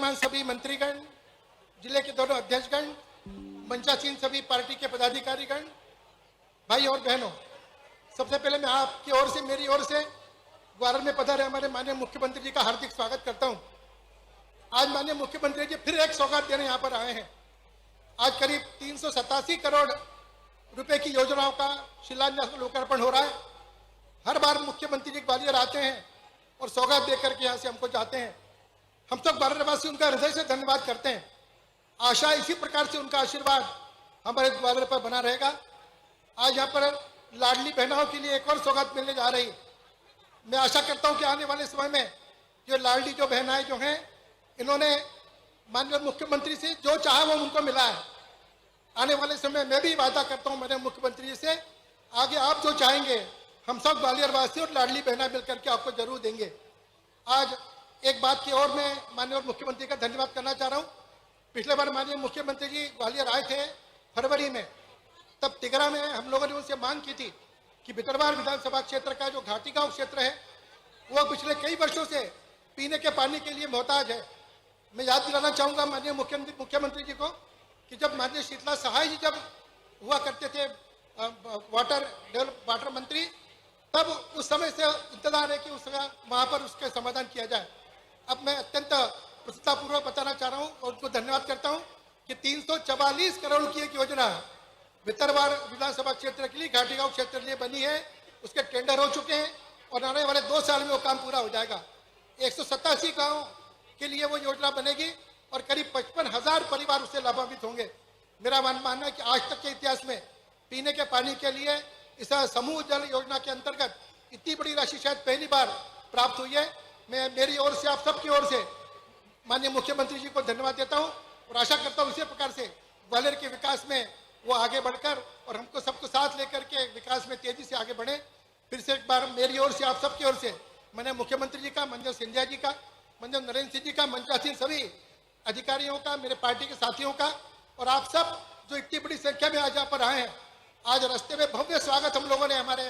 विराजमान सभी मंत्रीगण, जिले के दोनों अध्यक्षगण, मंचासीन सभी पार्टी के पदाधिकारीगण, भाई और बहनों, सबसे पहले मैं आपकी ओर से, मेरी ओर से ग्वालियर में पधारे हमारे माननीय मुख्यमंत्री जी का हार्दिक स्वागत करता हूं। आज माननीय मुख्यमंत्री जी फिर एक सौगात देने यहां पर आए हैं। आज करीब 387 करोड़ रुपए की योजनाओं का शिलान्यास लोकार्पण हो रहा है। हर बार मुख्यमंत्री जी ग्वालियर आते हैं और सौगात देकर के यहाँ से हमको जाते हैं। हम सब ग्वालियरवासी उनका हृदय से धन्यवाद करते हैं। आशा इसी प्रकार से उनका आशीर्वाद हमारे ग्वालियर पर बना रहेगा। आज यहाँ पर लाडली बहनाओं के लिए एक और सौगात मिलने जा रही। मैं आशा करता हूँ कि आने वाले समय में जो लाडली जो बहनाएं जो हैं, इन्होंने माननीय मुख्यमंत्री से जो चाहा वो उनको मिला है। आने वाले समय मैं भी वादा करता हूँ माननीय मुख्यमंत्री जी से, आगे आप जो चाहेंगे हम सब ग्वालियर वासी और लाडली बहना मिलकर के आपको जरूर देंगे। आज एक बात की ओर मैं माननीय मुख्यमंत्री का धन्यवाद करना चाह रहा हूँ। पिछले बार माननीय मुख्यमंत्री जी ग्वालियर आए थे फरवरी में, तब तिगरा में हम लोगों ने उनसे मांग की थी कि भितरवार विधानसभा क्षेत्र का जो घाटी गांव क्षेत्र है वो पिछले कई वर्षों से पीने के पानी के लिए मोहताज है। मैं याद दिलाना चाहूँगा माननीय मुख्यमंत्री जी को कि जब माननीय शीतला सहाय जी जब हुआ करते थे वाटर मंत्री, तब उस समय से इंतजार है कि उस समय वहाँ पर उसके समाधान किया जाए। अब मैं अत्यंत प्रसन्नतापूर्वक बताना चाह रहा हूँ और उनको धन्यवाद करता हूँ कि 344 करोड़ की एक योजना भितरवार विधानसभा क्षेत्र के लिए, घाटी गांव क्षेत्र के लिए बनी है। उसके टेंडर हो चुके हैं और आने वाले 2 साल में वो काम पूरा हो जाएगा। 187 गाँव के लिए वो योजना बनेगी और करीब 55,000 परिवार उससे लाभान्वित होंगे। मेरा मानना है कि आज तक के इतिहास में पीने के पानी के लिए इस समूह जल योजना के अंतर्गत इतनी बड़ी राशि शायद पहली बार प्राप्त हुई है। मैं मेरी ओर से, आप सबकी ओर से माननीय मुख्यमंत्री जी को धन्यवाद देता हूं और आशा करता हूं इसी प्रकार से ग्वालियर के विकास में वो आगे बढ़कर और हमको सबको साथ लेकर के विकास में तेजी से आगे बढ़े। फिर से एक बार मेरी ओर से, आप सबकी ओर से माननीय मुख्यमंत्री जी का, मनोज सिंधिया जी का, मनोज नरेंद्र सिंह जी का, मंचासीन सभी अधिकारियों का, मेरे पार्टी के साथियों का और आप सब जो इतनी बड़ी संख्या में आज यहाँ पर आए हैं। आज रास्ते में भव्य स्वागत हम लोगों ने हमारे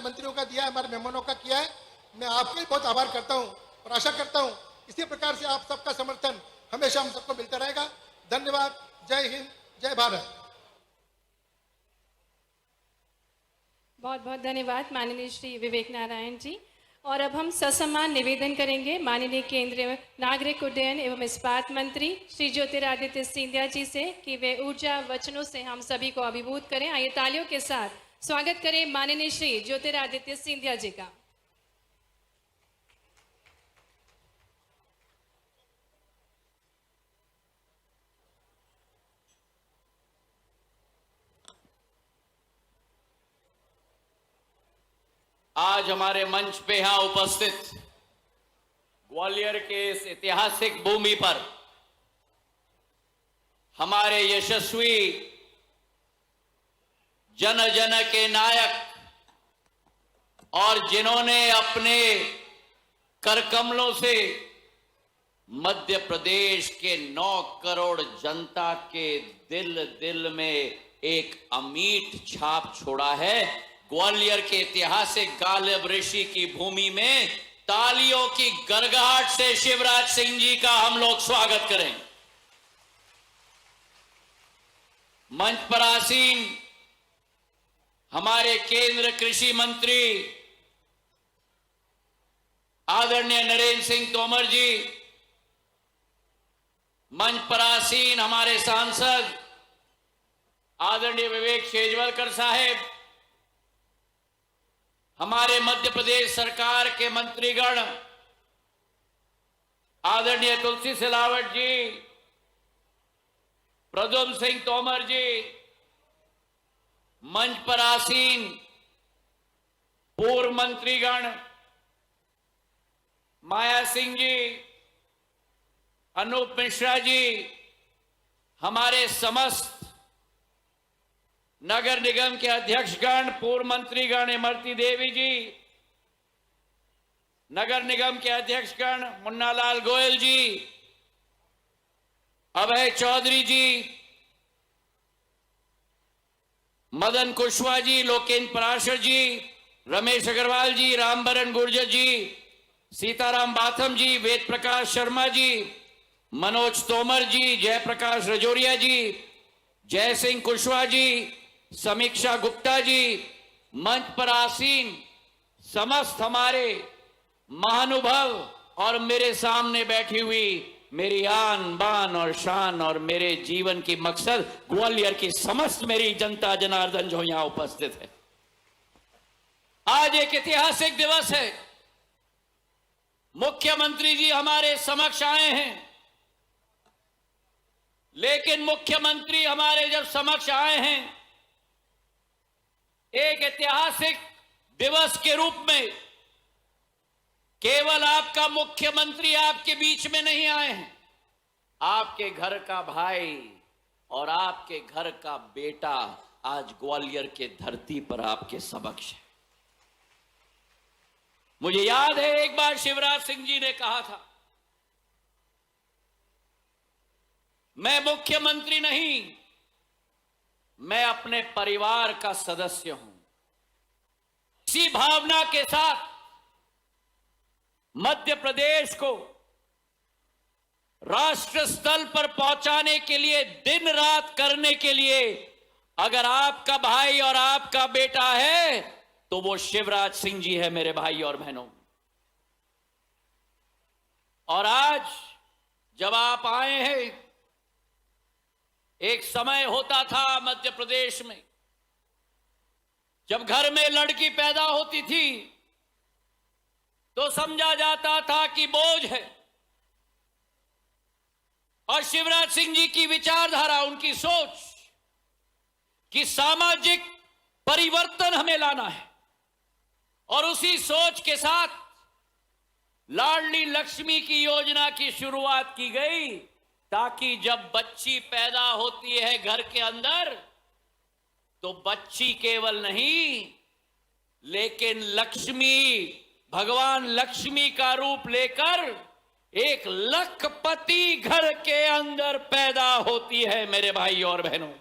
मंत्रियों का दिया है, हमारे मेहमानों का किया है। मैं आपका भी बहुत आभार करता हूँ और आशा करता हूँ इसी प्रकार से आप सबका समर्थन हमेशा हम सबको मिलता रहेगा। धन्यवाद। जय हिंद, जय भारत। बहुत बहुत धन्यवाद माननीय श्री विवेक नारायण जी। और अब हम ससम्मान निवेदन करेंगे माननीय केंद्रीय नागरिक उड्डयन एवं इस्पात मंत्री श्री ज्योतिरादित्य सिंधिया जी से कि वे ऊर्जा वचनों से हम सभी को अभिभूत करें। आइए तालियों के साथ स्वागत करें माननीय श्री ज्योतिरादित्य सिंधिया जी का। आज हमारे मंच पे यहां उपस्थित ग्वालियर के इस ऐतिहासिक भूमि पर हमारे यशस्वी जन जन के नायक और जिन्होंने अपने करकमलों से मध्य प्रदेश के 9 करोड़ जनता के दिल में एक अमिट छाप छोड़ा है, ग्वालियर के ऐतिहासिक गालिब ऋषि की भूमि में तालियों की गड़गड़ाहट से शिवराज सिंह जी का हम लोग स्वागत करें। मंच पर आसीन हमारे केंद्र कृषि मंत्री आदरणीय नरेंद्र सिंह तोमर जी, मंच पर आसीन हमारे सांसद आदरणीय विवेक शेजवलकर साहेब, हमारे मध्य प्रदेश सरकार के मंत्रीगण आदरणीय तुलसी सिलावट जी, प्रद्युम्न सिंह तोमर जी, मंच पर आसीन पूर्व मंत्रीगण माया सिंह जी, अनूप मिश्रा जी, हमारे समस्त नगर निगम के अध्यक्षगण, पूर्व मंत्रीगण इमरती देवी जी, नगर निगम के अध्यक्षगण मुन्नालाल गोयल जी, अभय चौधरी जी, मदन कुशवाहा जी, लोकेन्द्र पराशर जी, रमेश अग्रवाल जी, रामबरन गुर्जर जी, सीताराम बाथम जी, वेद प्रकाश शर्मा जी, मनोज तोमर जी, जयप्रकाश रजौरिया जी, जय सिंह कुशवाहा जी, समीक्षा गुप्ता जी, मंच पर आसीन समस्त हमारे महानुभव और मेरे सामने बैठी हुई मेरी आन बान और शान और मेरे जीवन की मकसद ग्वालियर की समस्त मेरी जनता जनार्दन जो यहां उपस्थित है। आज एक ऐतिहासिक दिवस है। मुख्यमंत्री जी हमारे समक्ष आए हैं, लेकिन मुख्यमंत्री हमारे जब समक्ष आए हैं एक ऐतिहासिक दिवस के रूप में, केवल आपका मुख्यमंत्री आपके बीच में नहीं आए हैं, आपके घर का भाई और आपके घर का बेटा आज ग्वालियर के धरती पर आपके समक्ष है। मुझे याद है एक बार शिवराज सिंह जी ने कहा था, मैं मुख्यमंत्री नहीं, मैं अपने परिवार का सदस्य हूं। इसी भावना के साथ मध्य प्रदेश को राष्ट्र स्थल पर पहुंचाने के लिए दिन रात करने के लिए अगर आपका भाई और आपका बेटा है तो वो शिवराज सिंह जी है मेरे भाई और बहनों। और आज जब आप आए हैं, एक समय होता था मध्य प्रदेश में जब घर में लड़की पैदा होती थी तो समझा जाता था कि बोझ है। और शिवराज सिंह जी की विचारधारा, उनकी सोच कि सामाजिक परिवर्तन हमें लाना है, और उसी सोच के साथ लाडली लक्ष्मी की योजना की शुरुआत की गई, ताकि जब बच्ची पैदा होती है घर के अंदर तो बच्ची केवल नहीं लेकिन लक्ष्मी, भगवान लक्ष्मी का रूप लेकर एक लखपति घर के अंदर पैदा होती है मेरे भाई और बहनों।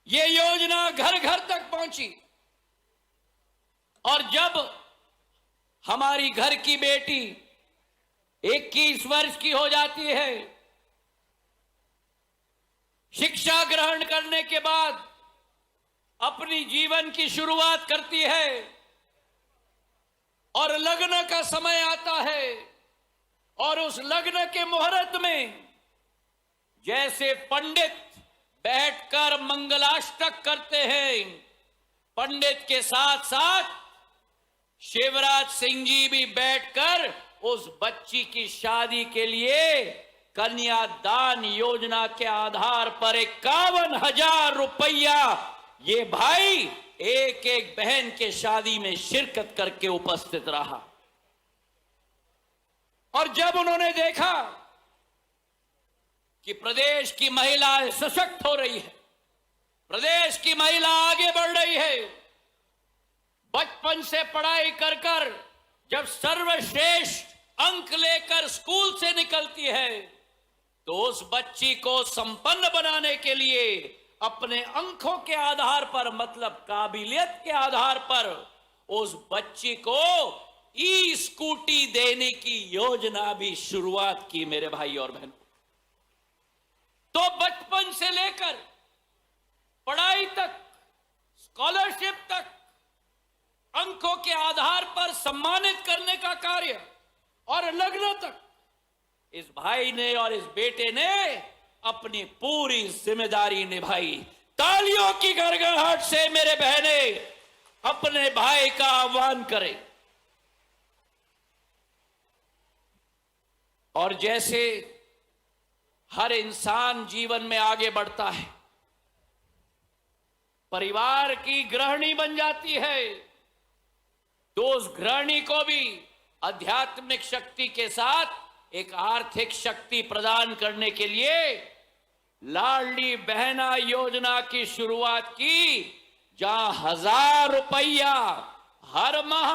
ये योजना घर घर तक पहुंची, और जब हमारी घर की बेटी 21 वर्ष की हो जाती है, शिक्षा ग्रहण करने के बाद अपनी जीवन की शुरुआत करती है और लग्न का समय आता है, और उस लग्न के मुहूर्त में जैसे पंडित बैठकर मंगलाष्टक करते हैं, पंडित के साथ साथ शिवराज सिंह जी भी बैठकर उस बच्ची की शादी के लिए कन्यादान योजना के आधार पर 51,000 रुपया ये भाई एक एक बहन के शादी में शिरकत करके उपस्थित रहा। और जब उन्होंने देखा कि प्रदेश की महिलाएं सशक्त हो रही है, प्रदेश की महिला आगे बढ़ रही है, बचपन से पढ़ाई कर कर जब सर्वश्रेष्ठ अंक लेकर स्कूल से निकलती है तो उस बच्ची को संपन्न बनाने के लिए अपने अंकों के आधार पर, मतलब काबिलियत के आधार पर, उस बच्ची को ई स्कूटी देने की योजना भी शुरुआत की मेरे भाई और बहनों। तो बचपन से लेकर पढ़ाई तक, स्कॉलरशिप तक, अंकों के आधार पर सम्मानित करने का कार्य और लग्न तक इस भाई ने और इस बेटे ने अपनी पूरी जिम्मेदारी निभाई। तालियों की गड़गड़ाहट से मेरे बहने अपने भाई का आह्वान करें। और जैसे हर इंसान जीवन में आगे बढ़ता है, परिवार की गृहिणी बन जाती है, तो उस गृहिणी को भी आध्यात्मिक शक्ति के साथ एक आर्थिक शक्ति प्रदान करने के लिए लाडली बहना योजना की शुरुआत की, जहां 1,000 रुपया हर माह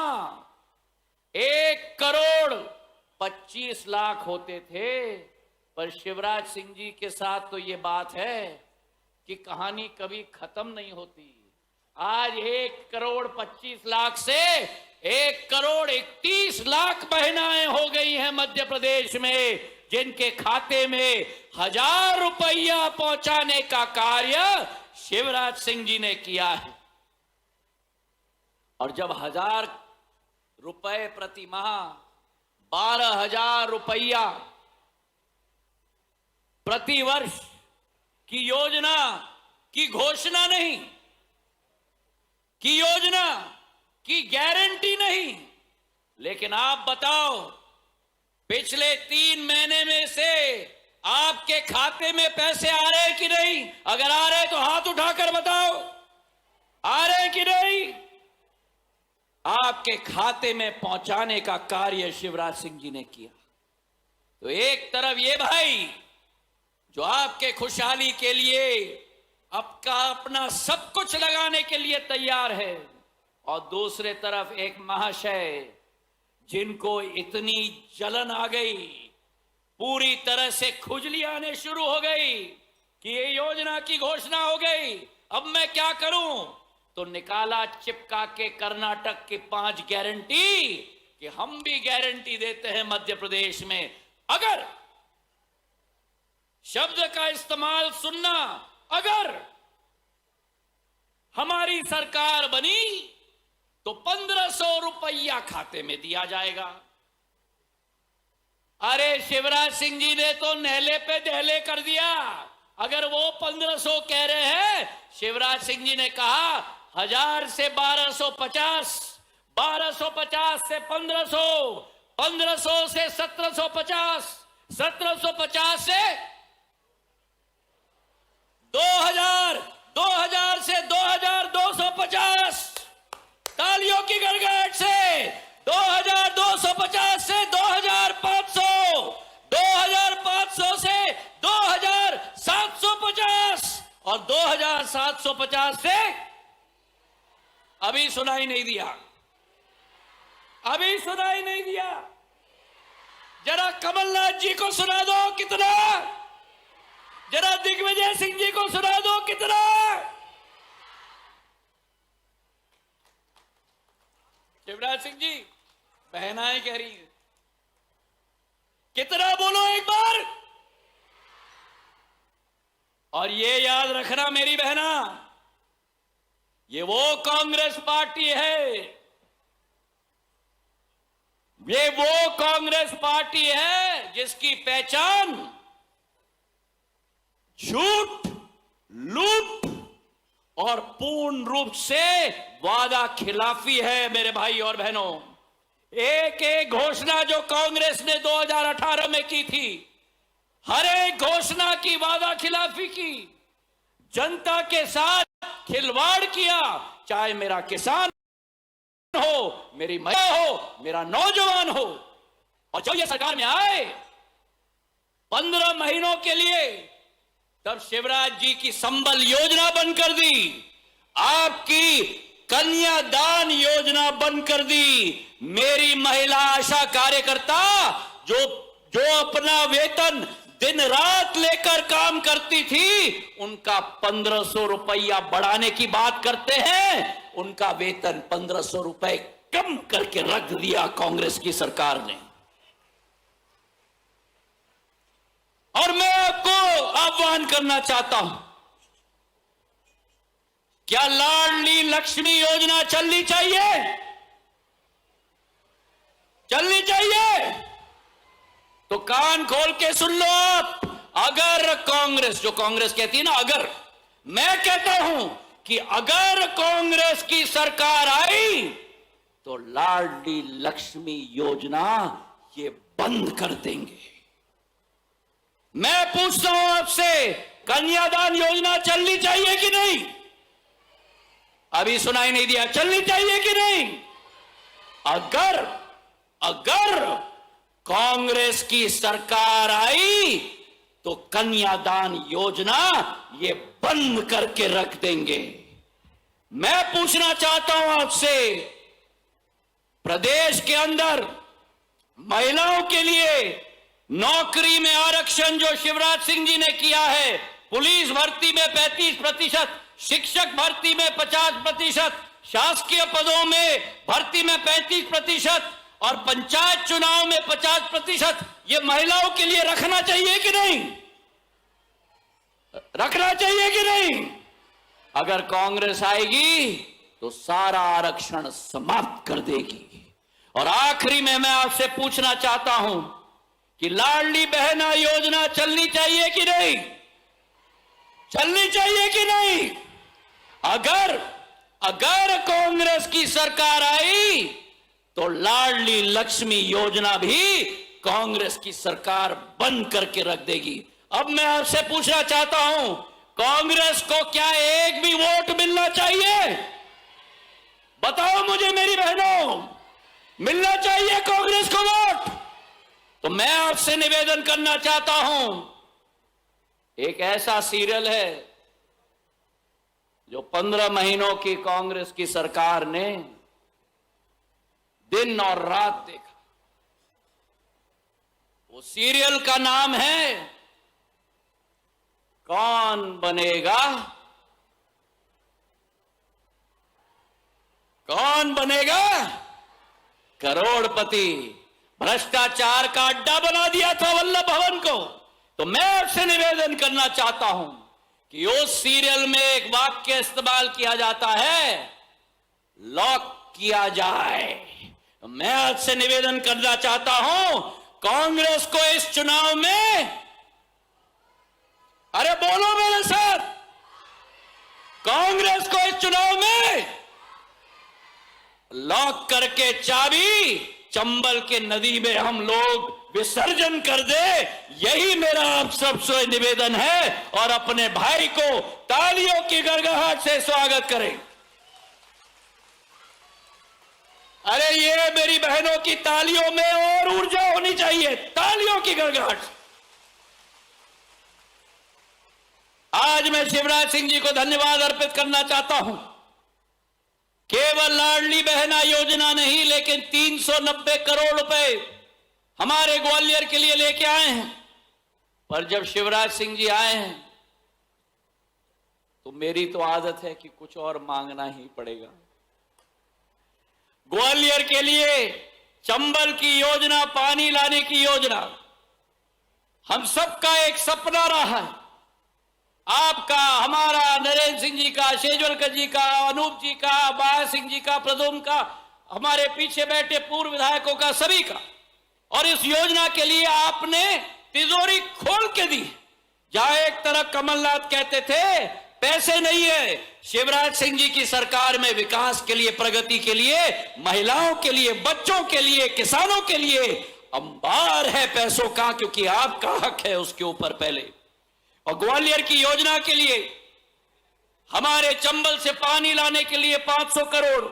1,25,00,000 होते थे। पर शिवराज सिंह जी के साथ तो ये बात है कि कहानी कभी खत्म नहीं होती। आज 1,25,00,000 से 1,31,00,000 महिलाएं हो गई हैं मध्य प्रदेश में, जिनके खाते में 1,000 रुपया पहुंचाने का कार्य शिवराज सिंह जी ने किया है। और जब 1,000 रुपए प्रति माह 12,000 रुपया प्रति वर्ष की योजना की घोषणा नहीं, की योजना की गारंटी नहीं, लेकिन आप बताओ पिछले 3 महीने में से आपके खाते में पैसे आ रहे कि नहीं? अगर आ रहे तो हाथ उठाकर बताओ, आ रहे कि नहीं? आपके खाते में पहुंचाने का कार्य शिवराज सिंह जी ने किया। तो एक तरफ ये भाई जो आपके खुशहाली के लिए अपना सब कुछ लगाने के लिए तैयार है, और दूसरे तरफ एक महाशय जिनको इतनी जलन आ गई, पूरी तरह से खुजली आने शुरू हो गई कि ये योजना की घोषणा हो गई, अब मैं क्या करूं? तो निकाला चिपका के कर्नाटक की 5 गारंटी कि हम भी गारंटी देते हैं मध्य प्रदेश में, अगर शब्द का इस्तेमाल सुनना, अगर हमारी सरकार बनी तो 1,500 रुपया खाते में दिया जाएगा। अरे शिवराज सिंह जी ने तो नहले पे दहले कर दिया। अगर वो 1,500 कह रहे हैं, शिवराज सिंह जी ने कहा 1,000 से 1,250, 1,250 से 1,500, 1,500 से 1,750, 1,750 से 2,000, 2,000 से 2,250, तालियों की गड़गड़ से 2,250 से 2,500, 2,500 से 2,750 और 2,750 से अभी सुनाई नहीं दिया, अभी सुनाई नहीं दिया। जरा कमलनाथ जी को सुना दो कितना, जरा दिग्विजय सिंह जी को सुना दो कितना। शिवराज सिंह जी, बहनाएं कह रही है कितना, बोलो एक बार। और ये याद रखना मेरी बहना, ये वो कांग्रेस पार्टी है, ये वो कांग्रेस पार्टी है जिसकी पहचान झूठ, लूट और पूर्ण रूप से वादा खिलाफी है। मेरे भाई और बहनों, एक एक घोषणा जो कांग्रेस ने 2018 में की थी, हर एक घोषणा की वादा खिलाफी की, जनता के साथ खिलवाड़ किया, चाहे मेरा किसान हो, मेरी महिला हो, मेरा नौजवान हो। और जब ये सरकार में आए 15 महीनों के लिए, तब शिवराज जी की संबल योजना बंद कर दी, आपकी कन्यादान योजना बंद कर दी। मेरी महिला आशा कार्यकर्ता जो अपना वेतन दिन रात लेकर काम करती थी, उनका 1,500 रुपया बढ़ाने की बात करते हैं, उनका वेतन 1,500 रुपए कम करके रख दिया कांग्रेस की सरकार ने। और मैं आपको आह्वान करना चाहता हूं, क्या लाडली लक्ष्मी योजना चलनी चाहिए? चलनी चाहिए तो कान खोल के सुन लो आप। अगर कांग्रेस, जो कांग्रेस कहती है ना अगर, मैं कहता हूं कि अगर कांग्रेस की सरकार आई तो लाडली लक्ष्मी योजना ये बंद कर देंगे। मैं पूछता हूं आपसे, कन्यादान योजना चलनी चाहिए कि नहीं? अभी सुनाई नहीं दिया, चलनी चाहिए कि नहीं? अगर कांग्रेस की सरकार आई तो कन्यादान योजना ये बंद करके रख देंगे। मैं पूछना चाहता हूं आपसे, प्रदेश के अंदर महिलाओं के लिए नौकरी में आरक्षण जो शिवराज सिंह जी ने किया है, पुलिस भर्ती में 35%, शिक्षक भर्ती में 50%, शासकीय पदों में भर्ती में 35% और पंचायत चुनाव में 50%, ये महिलाओं के लिए रखना चाहिए कि नहीं? रखना चाहिए कि नहीं? अगर कांग्रेस आएगी तो सारा आरक्षण समाप्त कर देगी। और आखिरी में मैं आपसे पूछना चाहता हूं कि लाडली बहना योजना चलनी चाहिए कि नहीं? चलनी चाहिए कि नहीं? अगर कांग्रेस की सरकार आई तो लाडली लक्ष्मी योजना भी कांग्रेस की सरकार बंद करके रख देगी। अब मैं आपसे पूछना चाहता हूं, कांग्रेस को क्या एक भी वोट मिलना चाहिए? बताओ मुझे मेरी बहनों, मिलना चाहिए कांग्रेस को वोट? तो मैं आपसे निवेदन करना चाहता हूं, एक ऐसा सीरियल है जो 15 महीनों की कांग्रेस की सरकार ने दिन और रात देखा। वो सीरियल का नाम है कौन बनेगा करोड़पति। भ्रष्टाचार का अड्डा बना दिया था वल्लभ भवन को। तो मैं आपसे निवेदन करना चाहता हूं कि उस सीरियल में एक वाक्य इस्तेमाल किया जाता है, लॉक किया जाए। मैं आपसे निवेदन करना चाहता हूं, कांग्रेस को इस चुनाव में, अरे बोलो मेरे साथ, कांग्रेस को इस चुनाव में लॉक करके चाबी चंबल के नदी में हम लोग विसर्जन कर दे, यही मेरा आप सबसे निवेदन है। और अपने भाई को तालियों की गड़गड़ाहट से स्वागत करें। अरे ये मेरी बहनों की तालियों में और ऊर्जा होनी चाहिए, तालियों की गड़गड़ाहट। आज मैं शिवराज सिंह जी को धन्यवाद अर्पित करना चाहता हूं। केवल लाडली बहना योजना नहीं, लेकिन 390 करोड़ रुपए हमारे ग्वालियर के लिए लेके आए हैं। पर जब शिवराज सिंह जी आए हैं तो मेरी तो आदत है कि कुछ और मांगना ही पड़ेगा। ग्वालियर के लिए चंबल की योजना, पानी लाने की योजना, हम सबका एक सपना रहा है। आपका, हमारा, नरेंद्र सिंह जी का, शेजवलकर जी का, अनूप जी का, बाला सिंह जी का, प्रदुम का, हमारे पीछे बैठे पूर्व विधायकों का, सभी का। और इस योजना के लिए आपने तिजोरी खोल के दी। जहां एक तरफ कमलनाथ कहते थे पैसे नहीं है, शिवराज सिंह जी की सरकार में विकास के लिए, प्रगति के लिए, महिलाओं के लिए, बच्चों के लिए, किसानों के लिए अंबार है पैसों का, क्योंकि आपका हक है उसके ऊपर पहले। और ग्वालियर की योजना के लिए, हमारे चंबल से पानी लाने के लिए 500 करोड़,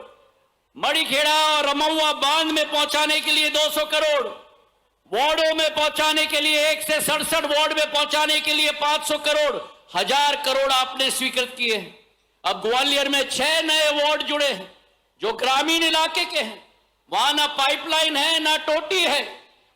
मड़ीखेड़ा और रमौआ बांध में पहुंचाने के लिए 200 करोड़, वार्डों में पहुंचाने के लिए 1 से 67 वार्ड में पहुंचाने के लिए 500 करोड़, 1000 करोड़ आपने स्वीकृत किए हैं। अब ग्वालियर में 6 नए वार्ड जुड़े हैं जो ग्रामीण इलाके के हैं, वहां ना पाइपलाइन है ना टोटी है।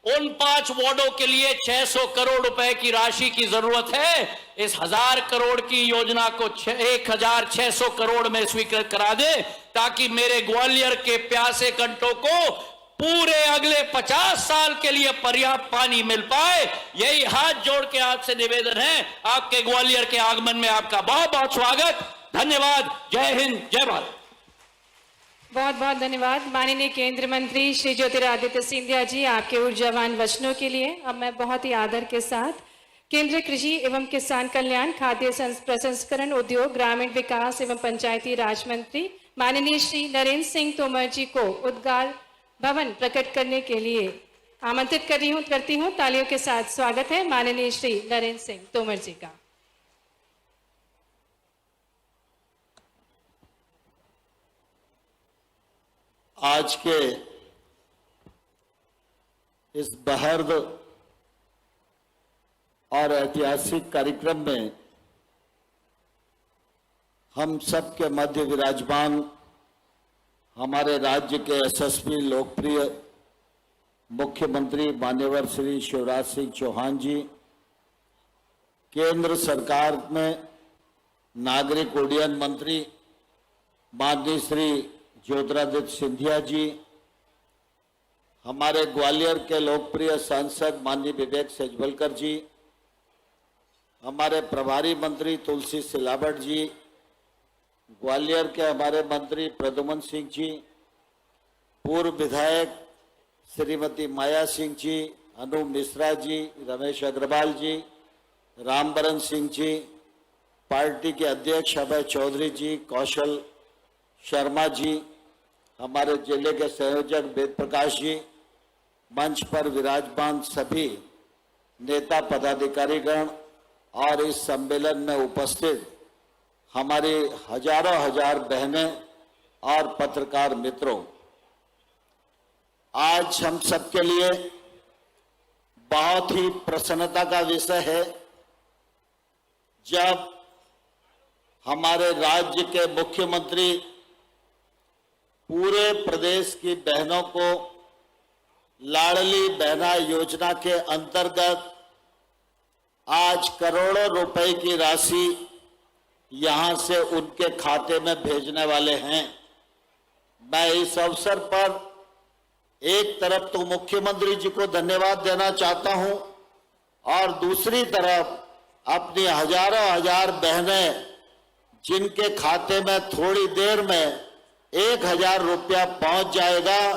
उन 5 वार्डों के लिए 600 करोड़ रुपए की राशि की जरूरत है। इस 1000 करोड़ की योजना को 1600 करोड़ में स्वीकृत करा दे, ताकि मेरे ग्वालियर के प्यासे कंठों को पूरे अगले 50 साल के लिए पर्याप्त पानी मिल पाए। यही हाथ जोड़ के आपसे निवेदन है। आपके ग्वालियर के आगमन में आपका बहुत बहुत स्वागत। धन्यवाद। जय हिंद, जय भारत। बहुत बहुत धन्यवाद माननीय केंद्रीय मंत्री श्री ज्योतिरादित्य सिंधिया जी, आपके ऊर्जावान वचनों के लिए। अब मैं बहुत ही आदर के साथ केंद्रीय कृषि एवं किसान कल्याण, खाद्य प्रसंस्करण उद्योग, ग्रामीण विकास एवं पंचायती राज मंत्री माननीय श्री नरेंद्र सिंह तोमर जी को उद्गार भवन प्रकट करने के लिए आमंत्रित करती हूँ। तालियों के साथ स्वागत है माननीय श्री नरेंद्र सिंह तोमर जी का। आज के इस बहर्द और ऐतिहासिक कार्यक्रम में हम सब के मध्य विराजमान हमारे राज्य के यशस्वी लोकप्रिय मुख्यमंत्री मान्यवर श्री शिवराज सिंह चौहान जी, केंद्र सरकार में नागरिक उड्डयन मंत्री माननीय श्री ज्योतिरादित्य सिंधिया जी, हमारे ग्वालियर के लोकप्रिय सांसद माननीय विवेक सेजवलकर जी, हमारे प्रभारी मंत्री तुलसी सिलावट जी, ग्वालियर के हमारे मंत्री प्रद्युमन सिंह जी, पूर्व विधायक श्रीमती माया सिंह जी, अनूप मिश्रा जी, रमेश अग्रवाल जी, रामबरन सिंह जी, पार्टी के अध्यक्ष अभय चौधरी जी, कौशल शर्मा जी, हमारे जिले के संयोजक वेद प्रकाश जी, मंच पर विराजमान सभी नेता पदाधिकारीगण और इस सम्मेलन में उपस्थित हमारी हजारों हजार बहनें और पत्रकार मित्रों, आज हम सबके लिए बहुत ही प्रसन्नता का विषय है जब हमारे राज्य के मुख्यमंत्री पूरे प्रदेश की बहनों को लाडली बहना योजना के अंतर्गत आज करोड़ों रुपए की राशि यहां से उनके खाते में भेजने वाले हैं। मैं इस अवसर पर एक तरफ तो मुख्यमंत्री जी को धन्यवाद देना चाहता हूं और दूसरी तरफ अपनी हजारों हजार बहनें जिनके खाते में थोड़ी देर में 1000 रुपया पहुंच जाएगा,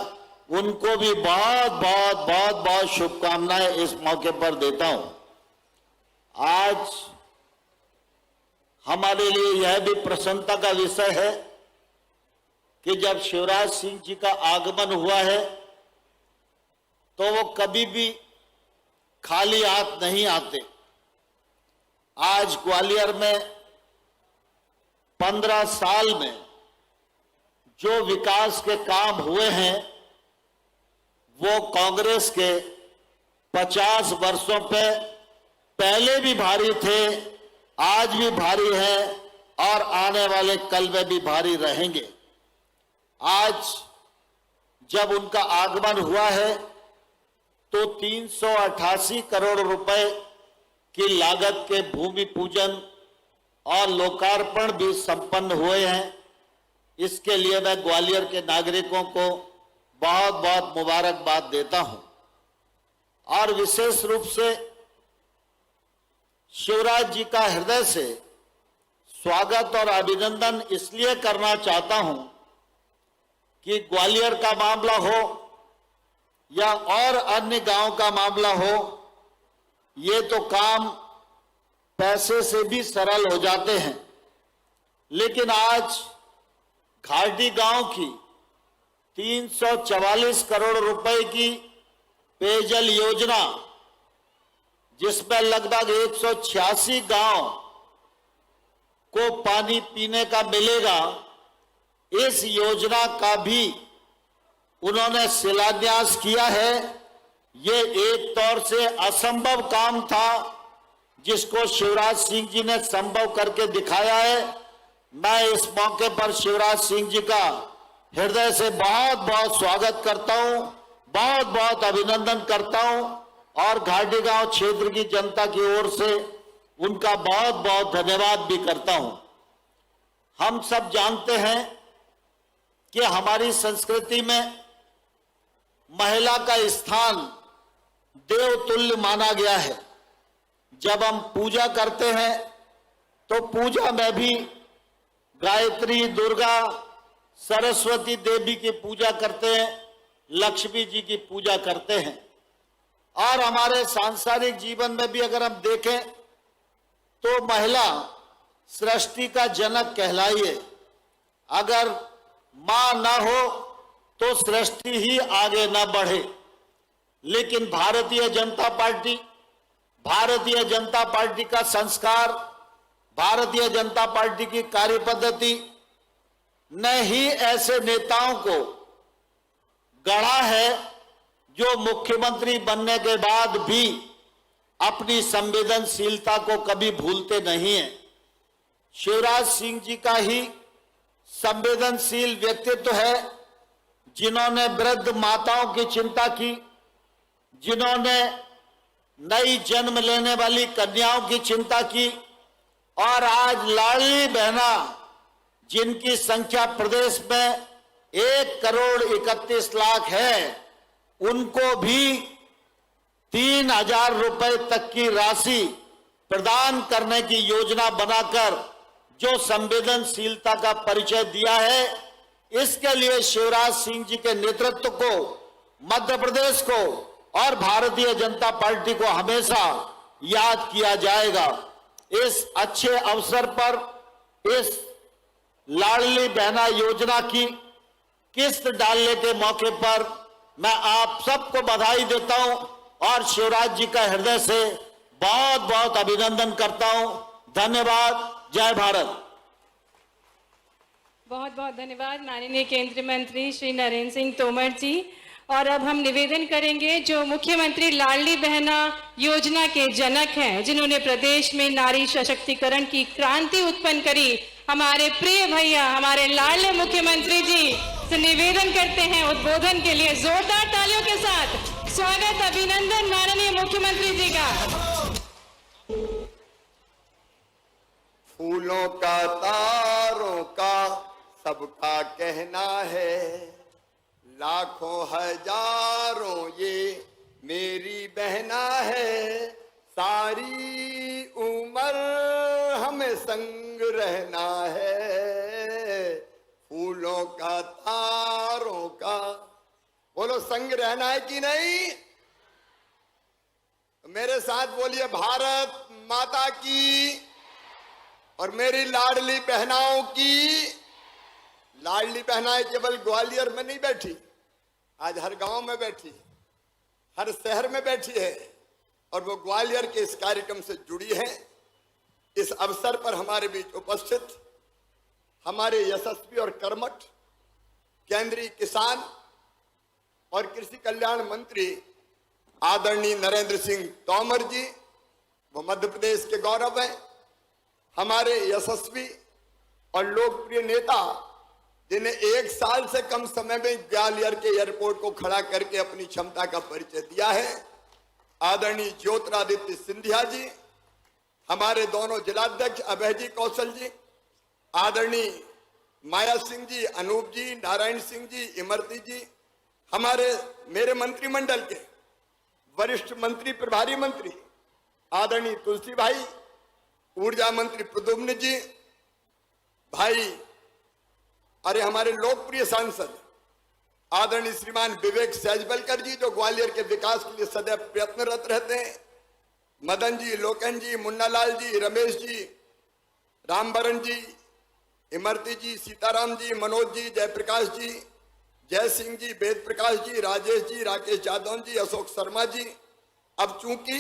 उनको भी बहुत शुभकामनाएं इस मौके पर देता हूं। आज हमारे लिए यह भी प्रसन्नता का विषय है कि जब शिवराज सिंह जी का आगमन हुआ है तो वो कभी भी खाली हाथ नहीं आते। आज ग्वालियर में 15 साल में जो विकास के काम हुए हैं वो कांग्रेस के 50 वर्षों पे पहले भी भारी थे, आज भी भारी हैं और आने वाले कल में भी भारी रहेंगे। आज जब उनका आगमन हुआ है तो 388 करोड़ रुपए की लागत के भूमि पूजन और लोकार्पण भी संपन्न हुए हैं। इसके लिए मैं ग्वालियर के नागरिकों को बहुत मुबारकबाद देता हूं और विशेष रूप से शिवराज जी का हृदय से स्वागत और अभिनंदन इसलिए करना चाहता हूं कि ग्वालियर का मामला हो या और अन्य गांव का मामला हो, ये तो काम पैसे से भी सरल हो जाते हैं, लेकिन आज घाटी गांव की 344 करोड़ रुपए की पेयजल योजना, जिसमें लगभग 186 गांव को पानी पीने का मिलेगा, इस योजना का भी उन्होंने शिलान्यास किया है। ये एक तौर से असंभव काम था जिसको शिवराज सिंह जी ने संभव करके दिखाया है। मैं इस मौके पर शिवराज सिंह जी का हृदय से बहुत स्वागत करता हूं, बहुत अभिनंदन करता हूं और घाटी गांव क्षेत्र की जनता की ओर से उनका बहुत धन्यवाद भी करता हूं। हम सब जानते हैं कि हमारी संस्कृति में महिला का स्थान देवतुल्य माना गया है। जब हम पूजा करते हैं तो पूजा में भी गायत्री, दुर्गा, सरस्वती देवी की पूजा करते हैं, लक्ष्मी जी की पूजा करते हैं और हमारे सांसारिक जीवन में भी अगर हम देखें तो महिला सृष्टि का जनक कहलाई है। अगर मां ना हो तो सृष्टि ही आगे ना बढ़े। लेकिन भारतीय जनता पार्टी का संस्कार, भारतीय जनता पार्टी की कार्यपद्धति ने ही ऐसे नेताओं को गढ़ा है जो मुख्यमंत्री बनने के बाद भी अपनी संवेदनशीलता को कभी भूलते नहीं हैं। शिवराज सिंह जी का ही संवेदनशील व्यक्तित्व है, जिन्होंने वृद्ध माताओं की चिंता की, जिन्होंने नई जन्म लेने वाली कन्याओं की चिंता की और आज लाडली बहना जिनकी संख्या प्रदेश में 1,31,00,000 है, उनको भी 3,000 रुपए तक की राशि प्रदान करने की योजना बनाकर जो संवेदनशीलता का परिचय दिया है, इसके लिए शिवराज सिंह जी के नेतृत्व को, मध्य प्रदेश को और भारतीय जनता पार्टी को हमेशा याद किया जाएगा। इस अच्छे अवसर पर इस लाडली बहना योजना की किस्त डालने के मौके पर मैं आप सबको बधाई देता हूं और शिवराज जी का हृदय से बहुत बहुत अभिनंदन करता हूं। धन्यवाद। जय भारत। बहुत बहुत धन्यवाद माननीय केंद्रीय मंत्री श्री नरेंद्र सिंह तोमर जी। और अब हम निवेदन करेंगे जो मुख्यमंत्री लाडली बहना योजना के जनक हैं, जिन्होंने प्रदेश में नारी सशक्तिकरण की क्रांति उत्पन्न करी, हमारे प्रिय भैया, हमारे लाडले मुख्यमंत्री जी से निवेदन करते हैं उद्बोधन के लिए जोरदार तालियों के साथ स्वागत, अभिनंदन माननीय मुख्यमंत्री जी का। फूलों का, तारों का सबका कहना है, लाखों हजारों ये मेरी बहना है, सारी उम्र हमें संग रहना है। फूलों का, तारों का, बोलो संग रहना है कि नहीं? मेरे साथ बोलिए भारत माता की और मेरी लाडली बहनाओं की। लाडली बहनाएं केवल ग्वालियर में नहीं बैठी, आज हर गांव में बैठी, हर शहर में बैठी है और वो ग्वालियर के इस कार्यक्रम से जुड़ी है। इस अवसर पर हमारे बीच उपस्थित हमारे यशस्वी और कर्मठ केंद्रीय किसान और कृषि कल्याण मंत्री आदरणीय नरेंद्र सिंह तोमर जी, वो मध्य प्रदेश के गौरव हैं। हमारे यशस्वी और लोकप्रिय नेता, जिन्हें 1 साल से कम समय में ग्वालियर के एयरपोर्ट को खड़ा करके अपनी क्षमता का परिचय दिया है, आदरणीय ज्योतिरादित्य सिंधिया जी, हमारे दोनों जिलाध्यक्ष अभय जी कौशल जी, आदरणीय माया सिंह जी, अनूप जी, नारायण सिंह जी, इमरती जी, हमारे मेरे मंत्रिमंडल के वरिष्ठ मंत्री, प्रभारी मंत्री आदरणीय तुलसी भाई, ऊर्जा मंत्री प्रद्युम्न जी, भाई अरे हमारे लोकप्रिय सांसद आदरणीय श्रीमान विवेक सहजबलकर जी, जो ग्वालियर के विकास के लिए सदैव प्रयत्नरत रहते हैं, मदन जी, लोकन जी, मुन्नालाल जी, रमेश जी, रामबरन जी, इमरती जी, सीताराम जी, मनोज जी, जयप्रकाश जी, जय सिंह जी, वेद प्रकाश जी, राजेश जी, राकेश यादव जी, अशोक शर्मा जी। अब चूंकि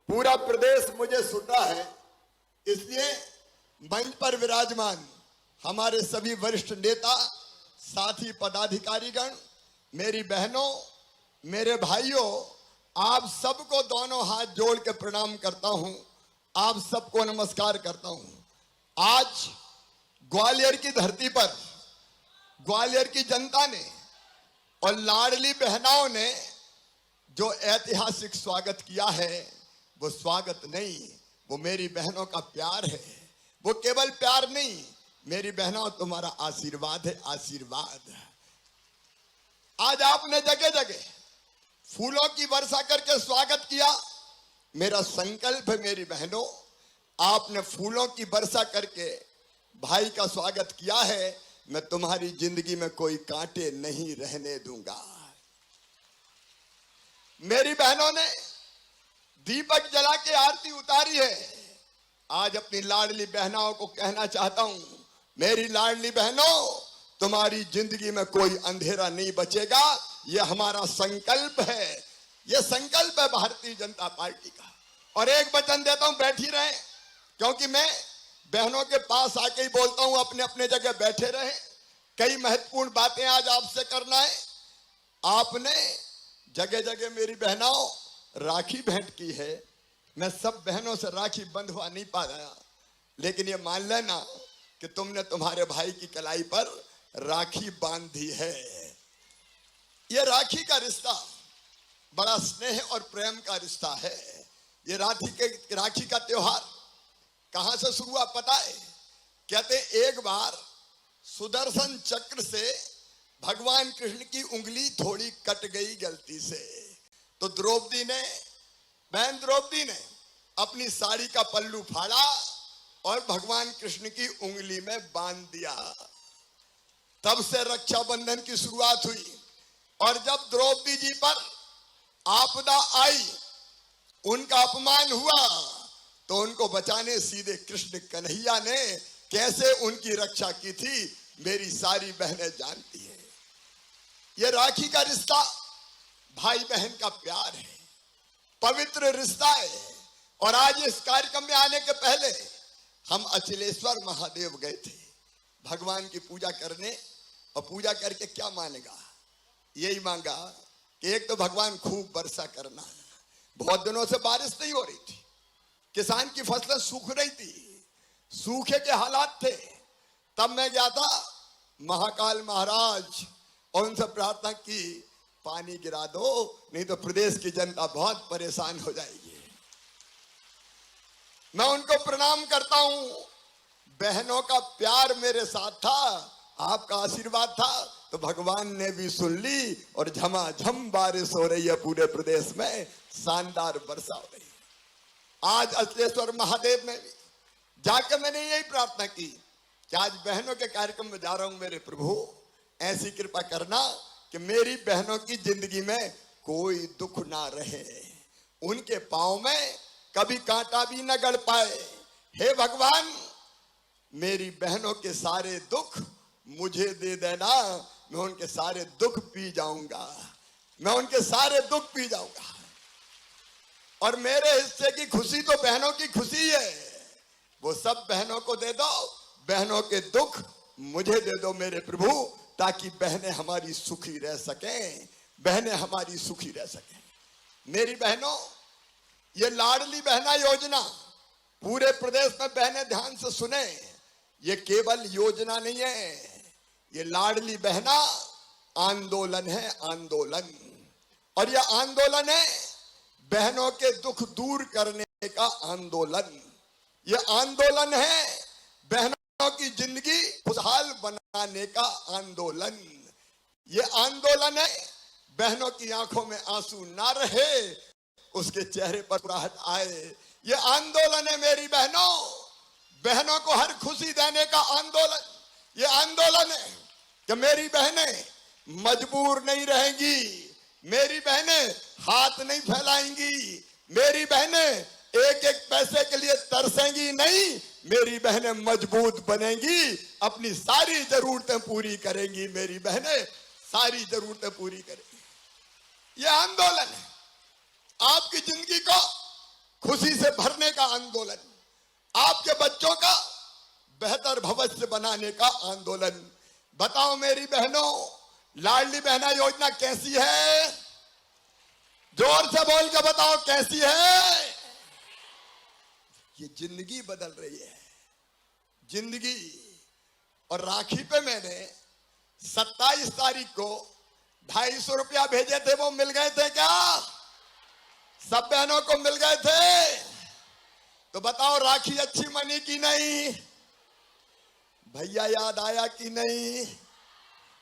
पूरा प्रदेश मुझे सुनता है, इसलिए मंच पर विराजमान हमारे सभी वरिष्ठ नेता, साथी पदाधिकारीगण, मेरी बहनों, मेरे भाइयों, आप सबको दोनों हाथ जोड़ के प्रणाम करता हूं, आप सबको नमस्कार करता हूं। आज ग्वालियर की धरती पर ग्वालियर की जनता ने और लाडली बहनाओं ने जो ऐतिहासिक स्वागत किया है, वो स्वागत नहीं, वो मेरी बहनों का प्यार है। वो केवल प्यार नहीं, मेरी बहनों तुम्हारा आशीर्वाद है, आशीर्वाद। आज आपने जगह जगह फूलों की वर्षा करके स्वागत किया। मेरा संकल्प है मेरी बहनों, आपने फूलों की वर्षा करके भाई का स्वागत किया है, मैं तुम्हारी जिंदगी में कोई कांटे नहीं रहने दूंगा। मेरी बहनों ने दीपक जला के आरती उतारी है। आज अपनी लाडली बहनों को कहना चाहता हूं, मेरी लाडली बहनों, तुम्हारी जिंदगी में कोई अंधेरा नहीं बचेगा। यह हमारा संकल्प है, यह संकल्प है भारतीय जनता पार्टी का। और एक वचन देता हूं, बैठी रहे, क्योंकि मैं बहनों के पास आके ही बोलता हूं, अपने अपने जगह बैठे रहे। कई महत्वपूर्ण बातें आज आपसे करना है। आपने जगह जगह मेरी बहनों राखी भेंट की है। मैं सब बहनों से राखी बंधवा नहीं पाया, लेकिन ये मान लेना कि तुमने तुम्हारे भाई की कलाई पर राखी बांधी है। ये राखी का रिश्ता बड़ा स्नेह और प्रेम का रिश्ता है। ये राखी का त्योहार कहां से शुरू हुआ पता है? कहते एक बार सुदर्शन चक्र से भगवान कृष्ण की उंगली थोड़ी कट गई गलती से, तो बहन द्रौपदी ने अपनी साड़ी का पल्लू फाड़ा और भगवान कृष्ण की उंगली में बांध दिया। तब से रक्षाबंधन की शुरुआत हुई। और जब द्रौपदी जी पर आपदा आई, उनका अपमान हुआ, तो उनको बचाने सीधे कृष्ण कन्हैया ने कैसे उनकी रक्षा की थी, मेरी सारी बहनें जानती हैं। ये राखी का रिश्ता भाई बहन का प्यार है, पवित्र रिश्ता है। और आज इस कार्यक्रम में आने के पहले हम अचलेश्वर महादेव गए थे भगवान की पूजा करने। और पूजा करके क्या मांगा? यही मांगा कि एक तो भगवान खूब वर्षा करना। बहुत दिनों से बारिश नहीं हो रही थी, किसान की फसलें सूख रही थी, सूखे के हालात थे। तब मैं गया था महाकाल महाराज और उनसे प्रार्थना की, पानी गिरा दो, नहीं तो प्रदेश की जनता बहुत परेशान हो जाएगी। मैं उनको प्रणाम करता हूं। बहनों का प्यार मेरे साथ था, आपका आशीर्वाद था, तो भगवान ने भी सुन ली और झमाझम बारिश हो रही है पूरे प्रदेश में, शानदार वर्षा हो रही है। आज अचलेश्वर महादेव में भी जाकर मैंने यही प्रार्थना की कि आज बहनों के कार्यक्रम में जा रहा हूं, मेरे प्रभु ऐसी कृपा करना कि मेरी बहनों की जिंदगी में कोई दुख ना रहे, उनके पांव में कभी कांटा भी न गड़ पाए। हे भगवान, मेरी बहनों के सारे दुख मुझे दे देना, मैं उनके सारे दुख पी जाऊंगा, मैं उनके सारे दुख पी जाऊंगा। और मेरे हिस्से की खुशी तो बहनों की खुशी है, वो सब बहनों को दे दो, बहनों के दुख मुझे दे दो मेरे प्रभु, ताकि बहनें हमारी सुखी रह सकें, बहनें हमारी सुखी रह सकें। मेरी बहनों, ये लाडली बहना योजना पूरे प्रदेश में बहनें ध्यान से सुने, ये केवल योजना नहीं है, ये लाडली बहना आंदोलन है, आंदोलन। और यह आंदोलन है बहनों के दुख दूर करने का आंदोलन। यह आंदोलन है बहनों की जिंदगी खुशहाल बनाने का आंदोलन। यह आंदोलन है बहनों की आंखों में आंसू ना रहे, उसके चेहरे पर मुस्कुराहट आए। यह आंदोलन है मेरी बहनों, बहनों को हर खुशी देने का आंदोलन। यह आंदोलन है कि मेरी बहनें मजबूर नहीं रहेंगी, मेरी बहनें हाथ नहीं फैलाएंगी, मेरी बहनें एक एक पैसे के लिए तरसेंगी नहीं, मेरी बहनें मजबूत बनेंगी, अपनी सारी जरूरतें पूरी करेंगी, मेरी बहनें सारी जरूरतें पूरी करेंगी। यह आंदोलन है आपकी जिंदगी को खुशी से भरने का आंदोलन, आपके बच्चों का बेहतर भविष्य बनाने का आंदोलन। बताओ मेरी बहनों, लाडली बहना योजना कैसी है? जोर से बोल के बताओ कैसी है? ये जिंदगी बदल रही है, जिंदगी। और राखी पे मैंने 27 तारीख को 250 रुपया भेजे थे, वो मिल गए थे क्या? सब बहनों को मिल गए थे? तो बताओ राखी अच्छी मनी की नहीं? भैया याद आया कि नहीं?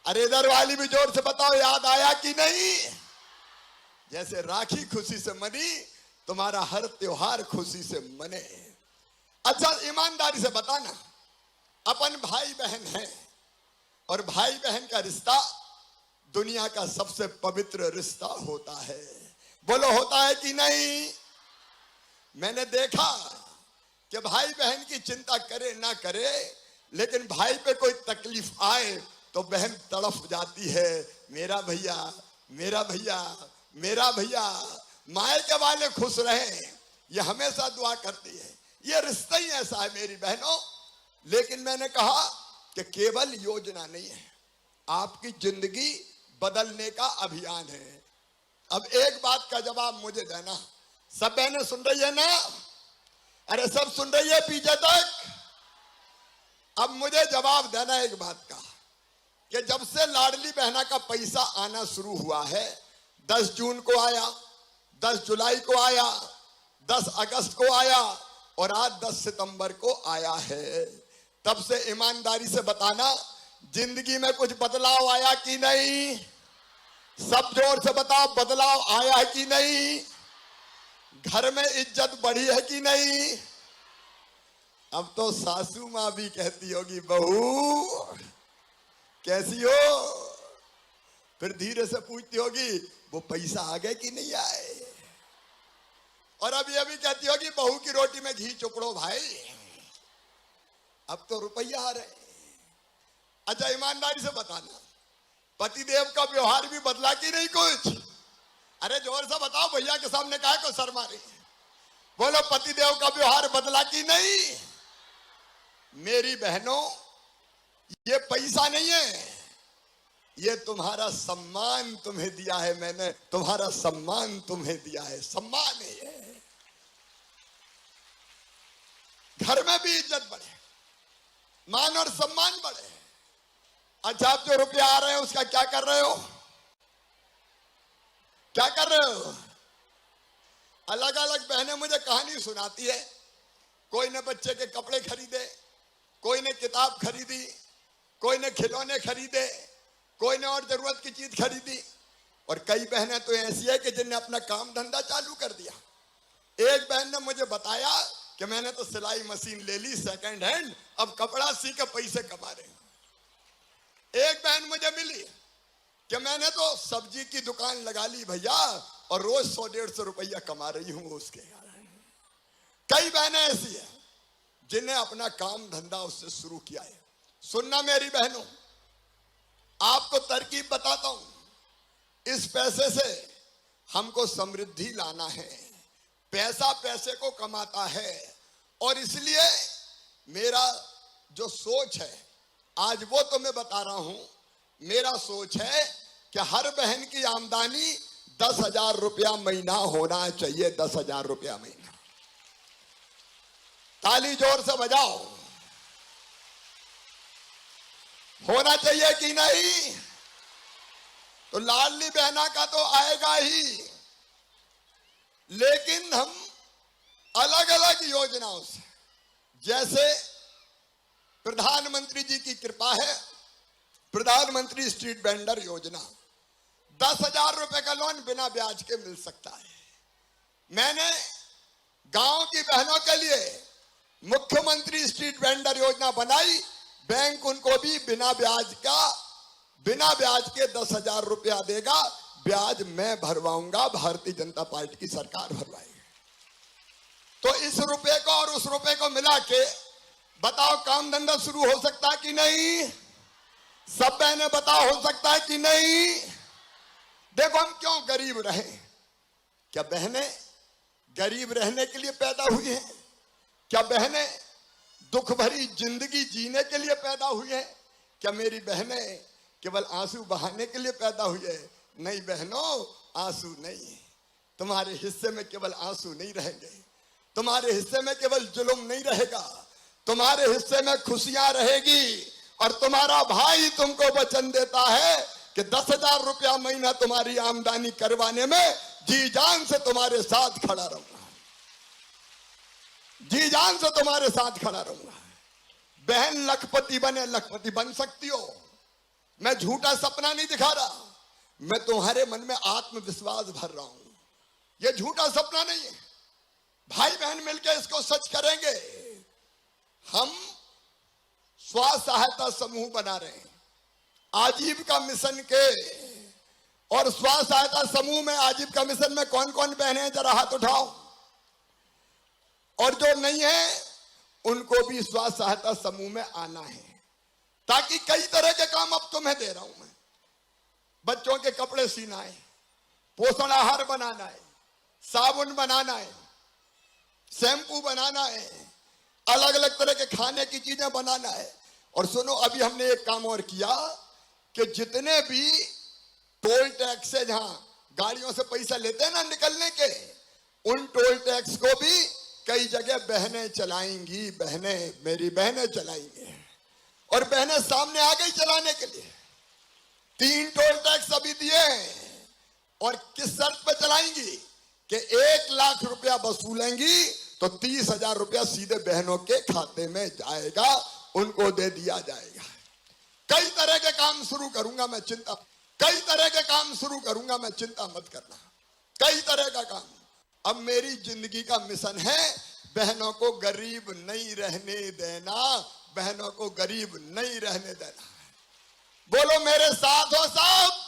अरे इधर वाली भी जोर से बताओ याद आया कि नहीं? जैसे राखी खुशी से मनी, तुम्हारा हर त्योहार खुशी से मने। अच्छा ईमानदारी से बताना, अपन भाई बहन हैं और भाई बहन का रिश्ता दुनिया का सबसे पवित्र रिश्ता होता है। बोलो होता है कि नहीं? मैंने देखा कि भाई बहन की चिंता करे ना करे, लेकिन भाई पे कोई तकलीफ आए तो बहन तड़प जाती है, मेरा भैया, मेरा भैया, मेरा भैया। मायके वाले खुश रहे, ये हमेशा दुआ करती है। ये रिश्ता ही ऐसा है मेरी बहनों। लेकिन मैंने कहा कि केवल योजना नहीं है, आपकी जिंदगी बदलने का अभियान है। अब एक बात का जवाब मुझे देना, सब बहनें सुन रही है ना? अरे सब सुन रही है पीछे तक? अब मुझे जवाब देना एक बात का कि जब से लाडली बहना का पैसा आना शुरू हुआ है, 10 जून को आया, 10 जुलाई को आया, 10 अगस्त को आया और आज 10 सितंबर को आया है, तब से ईमानदारी से बताना जिंदगी में कुछ बदलाव आया कि नहीं? सब जोर से बताओ, बदलाव आया कि नहीं? घर में इज्जत बढ़ी है कि नहीं? अब तो सासू माँ भी कहती होगी, बहू कैसी हो? फिर धीरे से पूछती होगी, वो पैसा आ गए कि नहीं आए? और अब ये भी कहती होगी, बहू की रोटी में घी चुपड़ो भाई, अब तो रुपया आ रहे। अच्छा ईमानदारी से बताना, पतिदेव का व्यवहार भी बदला कि नहीं कुछ? अरे जोर से बताओ, भैया के सामने काहे को सर मारे? बोलो, पतिदेव का व्यवहार बदला कि नहीं? मेरी बहनों, ये पैसा नहीं है, ये तुम्हारा सम्मान तुम्हें दिया है मैंने, तुम्हारा सम्मान तुम्हें दिया है, सम्मान है ये। घर में भी इज्जत बढ़े, मान और सम्मान बढ़े। अच्छा, आप जो रुपया आ रहे हैं उसका क्या कर रहे हो? क्या कर रहे हो? अलग अलग बहनें मुझे कहानी सुनाती है। कोई ने बच्चे के कपड़े खरीदे, कोई ने किताब खरीदी, कोई ने खिलौने खरीदे, कोई ने और जरूरत की चीज खरीदी। और कई बहनें तो ऐसी है कि जिनने अपना काम धंधा चालू कर दिया। एक बहन ने मुझे बताया कि मैंने तो सिलाई मशीन ले ली सेकंड हैंड, अब कपड़ा सी के पैसे कमा रहे हैं। एक बहन मुझे मिली कि मैंने तो सब्जी की दुकान लगा ली भैया, और रोज 100-150 रुपया कमा रही हूं उसके। कई बहनें ऐसी है जिन्हें अपना काम धंधा उससे शुरू किया है। सुनना मेरी बहनों, आपको तरकीब बताता हूं। इस पैसे से हमको समृद्धि लाना है। पैसा पैसे को कमाता है, और इसलिए मेरा जो सोच है आज वो तो मैं बता रहा हूं। मेरा सोच है कि हर बहन की आमदनी 10,000 रुपया महीना होना चाहिए। 10,000 रुपया महीना। ताली जोर से बजाओ। होना चाहिए कि नहीं? तो लाडली बहना का तो आएगा ही, लेकिन हम अलग अलग योजनाओं से, जैसे प्रधानमंत्री जी की कृपा है, प्रधानमंत्री स्ट्रीट वेंडर योजना, 10,000 रुपए का लोन बिना ब्याज के मिल सकता है। मैंने गांव की बहनों के लिए मुख्यमंत्री स्ट्रीट वेंडर योजना बनाई। बैंक उनको भी बिना ब्याज के 10,000 रुपया देगा। ब्याज मैं भरवाऊंगा, भारतीय जनता पार्टी की सरकार भरवाएगी। तो इस रुपए को और उस रुपए को मिला के बताओ, काम धंधा शुरू हो सकता है कि नहीं? सब बहनें बताओ, हो सकता है कि नहीं? देखो, हम क्यों गरीब रहे? क्या बहनें गरीब रहने के लिए पैदा हुई हैं? क्या बहनें दुख भरी जिंदगी जीने के लिए पैदा हुई हैं? क्या मेरी बहनें केवल आंसू बहाने के लिए पैदा हुई है? नहीं बहनों, आंसू नहीं। तुम्हारे हिस्से में केवल आंसू नहीं रहेंगे, तुम्हारे हिस्से में केवल जुल्म नहीं रहेगा, तुम्हारे हिस्से में खुशियां रहेगी। और तुम्हारा भाई तुमको वचन देता है कि 10,000 रुपया महीना तुम्हारी आमदनी करवाने में जी जान से तुम्हारे साथ खड़ा रहूंगा, जी जान से तुम्हारे साथ खड़ा रहूंगा। बहन लखपति बने, लखपति बन सकती हो। मैं झूठा सपना नहीं दिखा रहा, मैं तुम्हारे मन में आत्मविश्वास भर रहा हूं। यह झूठा सपना नहीं है। भाई बहन मिलकर इसको सच करेंगे। हम स्व सहायता समूह बना रहे हैं आजीविका मिशन के, और स्व सहायता समूह में आजीविका मिशन में कौन कौन बहनें हैं, जरा हाथ उठाओ। और जो नहीं है उनको भी स्व सहायता समूह में आना है, ताकि कई तरह के काम अब तुम्हें दे रहा हूं मैं। बच्चों के कपड़े सीना है, पोषण आहार बनाना है, साबुन बनाना है, शैम्पू बनाना है, अलग अलग तरह के खाने की चीजें बनाना है। और सुनो, अभी हमने एक काम और किया कि जितने भी टोल टैक्स से जहां गाड़ियों से पैसा लेते हैं ना निकलने के, उन टोल टैक्स को भी कई जगह बहनें चलाएंगी। बहनें, मेरी बहनें चलाएंगी। और बहनें सामने आ गई चलाने के लिए। 3 टोल टैक्स अभी दिए हैं, और किस शर्त पर चलाएंगी कि 1 लाख रुपया वसूलेंगी तो 30,000 रुपया सीधे बहनों के खाते में जाएगा, उनको दे दिया जाएगा। कई तरह के काम शुरू करूंगा मैं, कई तरह के काम शुरू करूंगा मैं, चिंता मत करना, कई तरह का काम। अब मेरी जिंदगी का मिशन है बहनों को गरीब नहीं रहने देना, बहनों को गरीब नहीं रहने देना। बोलो मेरे साथ हो सब।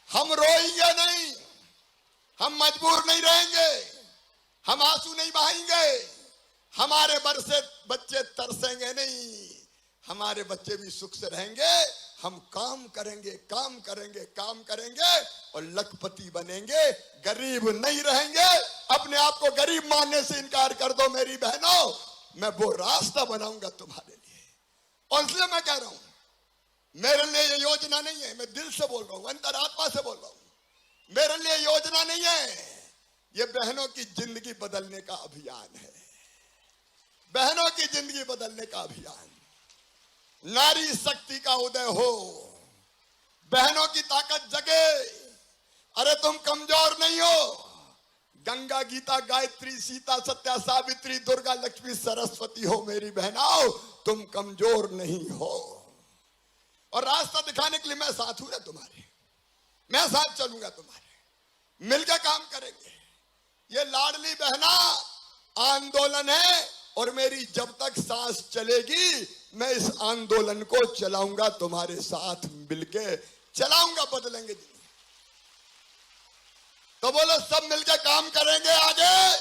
हम रोएंगे नहीं, हम मजबूर नहीं रहेंगे, हम आंसू नहीं बहाएंगे, हमारे बरसे बच्चे तरसेंगे नहीं, हमारे बच्चे भी सुख से रहेंगे। हम काम करेंगे, काम करेंगे, काम करेंगे और लखपति बनेंगे, गरीब नहीं रहेंगे। अपने आप को गरीब मानने से इनकार कर दो मेरी बहनों, मैं वो रास्ता बनाऊंगा तुम्हारे लिए। और इसलिए मैं कह रहा हूं, मेरे लिए ये योजना नहीं है, मैं दिल से बोल रहा हूं, अंतरात्मा से बोल रहा हूं, मेरे लिए योजना नहीं है, ये बहनों की जिंदगी बदलने का अभियान है, बहनों की जिंदगी बदलने का अभियान। नारी शक्ति का उदय हो, बहनों की ताकत जगे। अरे तुम कमजोर नहीं हो, गंगा गीता गायत्री सीता सत्या सावित्री दुर्गा लक्ष्मी सरस्वती हो मेरी बहनों, तुम कमजोर नहीं हो। और रास्ता दिखाने के लिए मैं साथ हूं ना तुम्हारे, मैं साथ चलूंगा तुम्हारे, मिलकर काम करेंगे। ये लाडली बहना आंदोलन है और मेरी जब तक सांस चलेगी मैं इस आंदोलन को चलाऊंगा, तुम्हारे साथ मिलके चलाऊंगा, बदलेंगे जिंदगी। तो बोलो सब मिलके काम करेंगे, आगे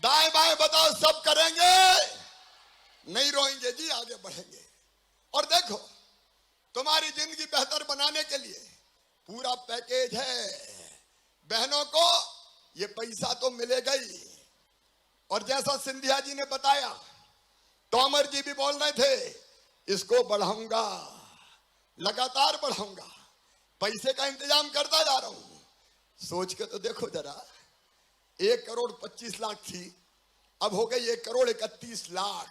दाएं बाएं बताओ, सब करेंगे, नहीं रोएंगे जी, आगे बढ़ेंगे। और देखो तुम्हारी जिंदगी बेहतर बनाने के लिए पूरा पैकेज है। बहनों को ये पैसा तो मिलेगा ही, और जैसा सिंधिया जी ने बताया, तोमर जी भी बोल रहे थे, इसको बढ़ाऊंगा, लगातार बढ़ाऊंगा, पैसे का इंतजाम करता जा रहा हूं। सोच के तो देखो जरा, 1,25,00,000 थी, अब हो गई 1,31,00,000।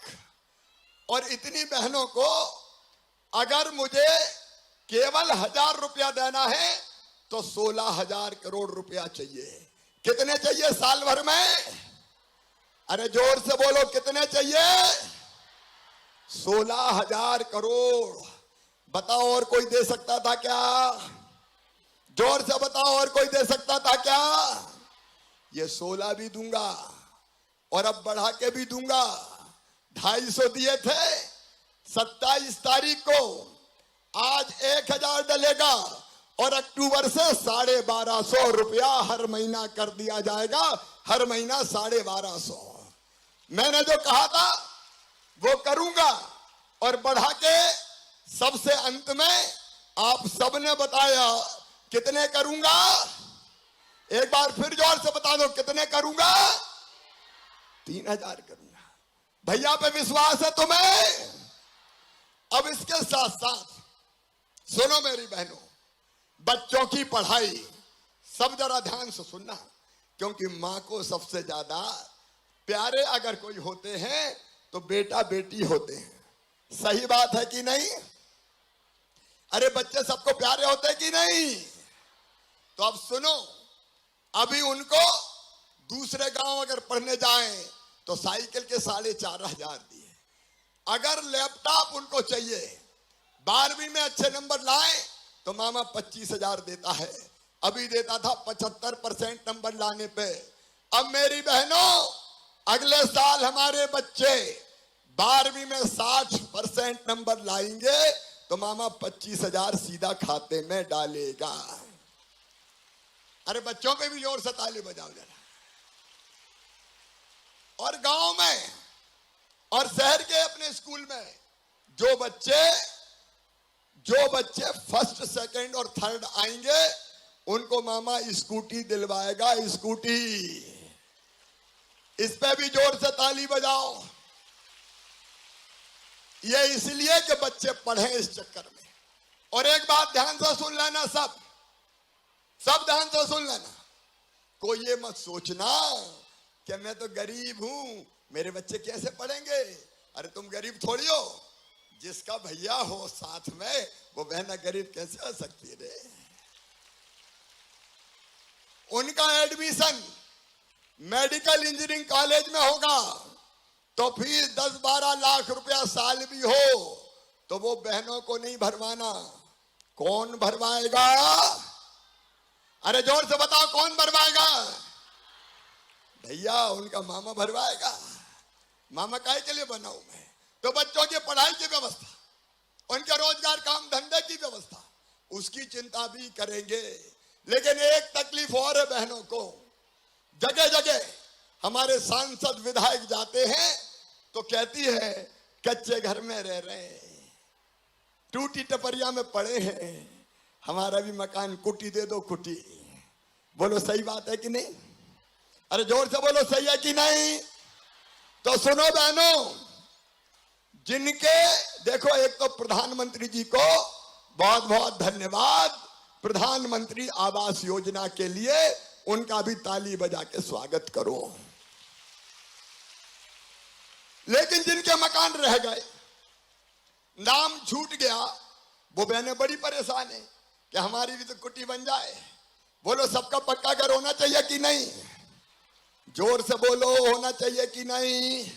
और इतनी बहनों को अगर मुझे केवल 1,000 रुपया देना है तो 16,000 करोड़ रुपया चाहिए। कितने चाहिए साल भर में? अरे जोर से बोलो, कितने चाहिए? 16,000 करोड़। बताओ और कोई दे सकता था क्या? जोर से बताओ, और कोई दे सकता था क्या? ये 16 भी दूंगा और अब बढ़ा के भी दूंगा। 250 दिए थे 27 तारीख को, आज 1,000 डलेगा और अक्टूबर से 1,250 रुपया हर महीना कर दिया जाएगा, हर महीना 1,250। मैंने जो कहा था वो करूंगा और बढ़ा के सबसे अंत में आप सबने बताया कितने करूंगा। एक बार फिर जोर से बता दो, कितने करूंगा? 3,000 करूंगा। भैया पे विश्वास है तुम्हें? अब इसके साथ साथ सुनो मेरी बहनों, बच्चों की पढ़ाई सब जरा ध्यान से सुनना, क्योंकि मां को सबसे ज्यादा प्यारे अगर कोई होते हैं तो बेटा बेटी होते हैं। सही बात है कि नहीं? अरे बच्चे सबको प्यारे होते हैं कि नहीं? तो अब सुनो, अभी उनको दूसरे गांव अगर पढ़ने जाएं तो साइकिल के 4,500 दिए। अगर लैपटॉप उनको चाहिए, 12वीं में अच्छे नंबर लाए तो मामा 25,000 देता है, अभी देता था 75% नंबर लाने पे। अब मेरी बहनों, अगले साल हमारे बच्चे 12वीं में 60% नंबर लाएंगे तो मामा 25,000 सीधा खाते में डालेगा। अरे बच्चों पे भी जोर से ताली बजाओ जरा। और गांव में और शहर के अपने स्कूल में जो बच्चे फर्स्ट सेकंड और थर्ड आएंगे उनको मामा स्कूटी दिलवाएगा, स्कूटी। इस पे भी जोर से ताली बजाओ। ये इसलिए कि बच्चे पढ़े इस चक्कर में। और एक बात ध्यान से सुन लेना, सब ध्यान से सुन लेना। कोई ये मत सोचना कि मैं तो गरीब हूं, मेरे बच्चे कैसे पढ़ेंगे। अरे तुम गरीब थोड़ी हो, जिसका भैया हो साथ में वो बहना गरीब कैसे हो सकती है रे। उनका एडमिशन मेडिकल इंजीनियरिंग कॉलेज में होगा तो फीस 10-12 लाख रुपया साल भी हो तो वो बहनों को नहीं भरवाना। कौन भरवाएगा? अरे जोर से बताओ, कौन भरवाएगा? भैया उनका मामा भरवाएगा। मामा काहे के लिए बनाऊं मैं? तो बच्चों की पढ़ाई की व्यवस्था, उनके रोजगार काम धंधे की व्यवस्था, उसकी चिंता भी करेंगे। लेकिन एक तकलीफ और है बहनों को, जगह जगह हमारे सांसद विधायक जाते हैं तो कहती है कच्चे घर में रह रहे हैं, टूटी टपरिया में पड़े हैं, हमारा भी मकान कुटी दे दो कुटी। बोलो सही बात है कि नहीं? अरे जोर से बोलो, सही है कि नहीं? तो सुनो बहनों, जिनके देखो, एक तो प्रधानमंत्री जी को बहुत बहुत धन्यवाद, प्रधानमंत्री आवास योजना के लिए उनका भी ताली बजा के स्वागत करो। लेकिन जिनके मकान रह गए, नाम छूट गया, वो बहनें बड़ी परेशान है कि हमारी भी तो कुटी बन जाए। बोलो सबका पक्का घर होना चाहिए कि नहीं? जोर से बोलो, होना चाहिए कि नहीं?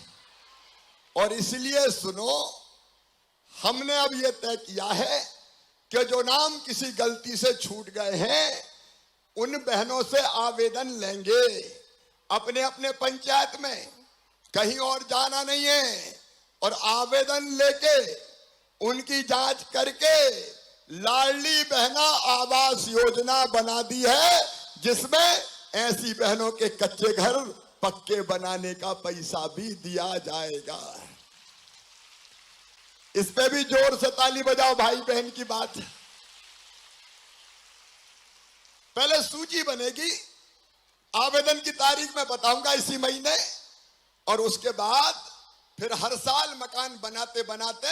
और इसलिए सुनो, हमने अब यह तय किया है कि जो नाम किसी गलती से छूट गए हैं, उन बहनों से आवेदन लेंगे अपने अपने पंचायत में, कहीं और जाना नहीं है। और आवेदन लेके उनकी जांच करके लाडली बहना आवास योजना बना दी है, जिसमें ऐसी बहनों के कच्चे घर पक्के बनाने का पैसा भी दिया जाएगा। इस पे भी जोर से ताली बजाओ, भाई बहन की बात। पहले सूची बनेगी, आवेदन की तारीख मैं बताऊंगा इसी महीने, और उसके बाद फिर हर साल मकान बनाते बनाते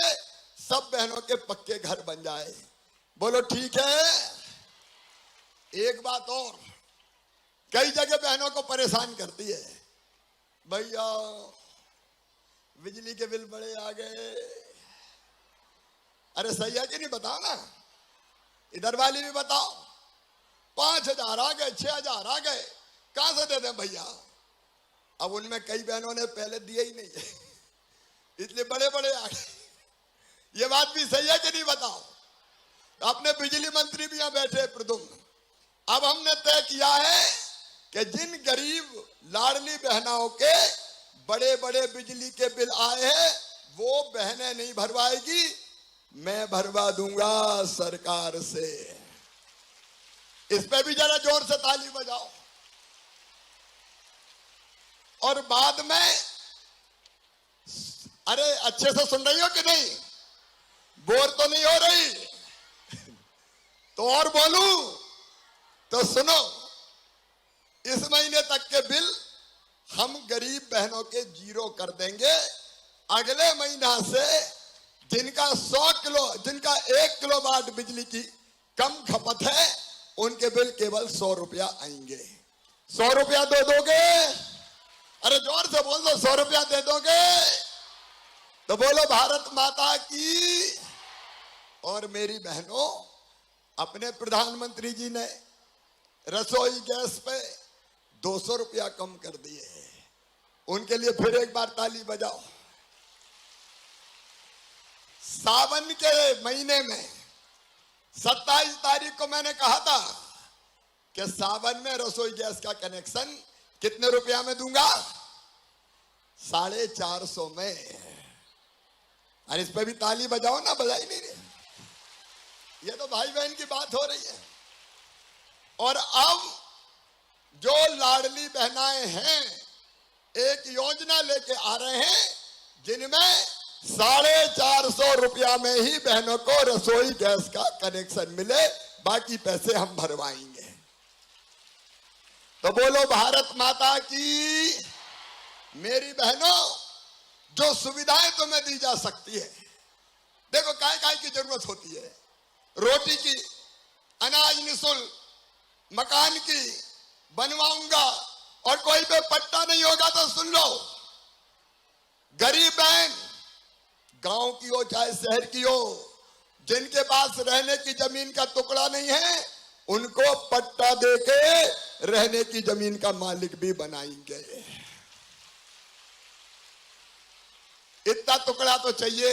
सब बहनों के पक्के घर बन जाए। बोलो ठीक है? एक बात और, कई जगह बहनों को परेशान करती है, भैया बिजली के बिल बड़े आ गए। अरे सही है कि नहीं? बताओ ना, इधर वाली भी बताओ। 5,000 आ गए, 6,000 आ गए, कहां से दे दें भैया? अब उनमें कई बहनों ने पहले दिए ही नहीं है, इसलिए बड़े बड़े आ गए। ये बात भी सही है कि नहीं? बताओ। अपने बिजली मंत्री भी यहां बैठे प्रदुम्न। अब हमने तय किया है कि जिन गरीब लाडली बहनाओं के बड़े बड़े बिजली के बिल आए हैं, वो बहनें नहीं भरवाएगी, मैं भरवा दूंगा सरकार से। इस पे भी जरा जोर से ताली बजाओ। और बाद में, अरे अच्छे से सुन रही हो कि नहीं? बोर तो नहीं हो रही? तो और बोलूं तो सुनो, इस महीने तक के बिल हम गरीब बहनों के जीरो कर देंगे। अगले महीना से जिनका 1 किलोवाट बिजली की कम खपत है, उनके बिल केवल 100 रुपया आएंगे। 100 रुपया दे दोगे? अरे जोर से बोल दो, 100 रुपया दे दोगे? तो बोलो भारत माता की। और मेरी बहनों, अपने प्रधानमंत्री जी ने रसोई गैस पे 200 रुपया कम कर दिए, उनके लिए फिर एक बार ताली बजाओ। सावन के महीने में 27 तारीख को मैंने कहा था कि सावन में रसोई गैस का कनेक्शन कितने रुपया में दूंगा? 450 में। और इस पे भी ताली बजाओ ना, बजाई नहीं रही। ये तो भाई बहन की बात हो रही है। और अब जो लाडली बहनाएं हैं, एक योजना लेके आ रहे हैं, जिनमें 450 रुपया में ही बहनों को रसोई गैस का कनेक्शन मिले, बाकी पैसे हम भरवाएंगे। तो बोलो भारत माता की। मेरी बहनों, जो सुविधाएं तुम्हें दी जा सकती है, देखो काय काय की जरूरत होती है, रोटी की, अनाज निःशुल्क, मकान की बनवाऊंगा। और कोई पे पट्टा नहीं होगा तो सुन लो, गरीब बहन, गांव की हो चाहे शहर की हो, जिनके पास रहने की जमीन का टुकड़ा नहीं है, उनको पट्टा देके रहने की जमीन का मालिक भी बनाएंगे। इतना टुकड़ा तो चाहिए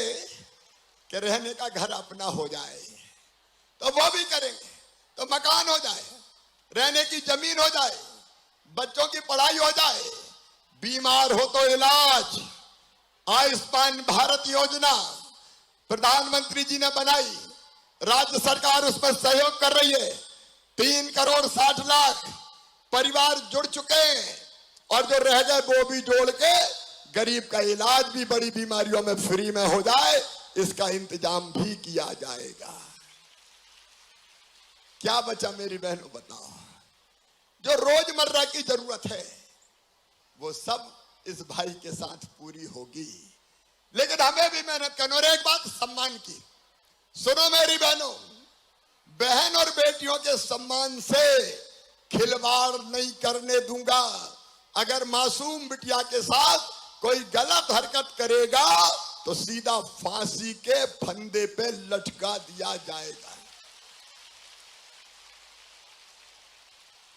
कि रहने का घर अपना हो जाए, तो वो भी करेंगे। तो मकान हो जाए, रहने की जमीन हो जाए, बच्चों की पढ़ाई हो जाए, बीमार हो तो इलाज। आयुष्मान भारत योजना प्रधानमंत्री जी ने बनाई, राज्य सरकार उसमें सहयोग कर रही है। 3,60,00,000 परिवार जुड़ चुके हैं, और जो रह गए वो भी जोड़ के गरीब का इलाज भी बड़ी बीमारियों में फ्री में हो जाए, इसका इंतजाम भी किया जाएगा। क्या बचा मेरी बहनों बताओ? जो रोजमर्रा की जरूरत है वो सब इस भाई के साथ पूरी होगी, लेकिन हमें भी मेहनत करनी। और एक बात सम्मान की, सुनो मेरी बहनों, बहन और बेटियों के सम्मान से खिलवाड़ नहीं करने दूंगा। अगर मासूम बिटिया के साथ कोई गलत हरकत करेगा तो सीधा फांसी के फंदे पे लटका दिया जाएगा।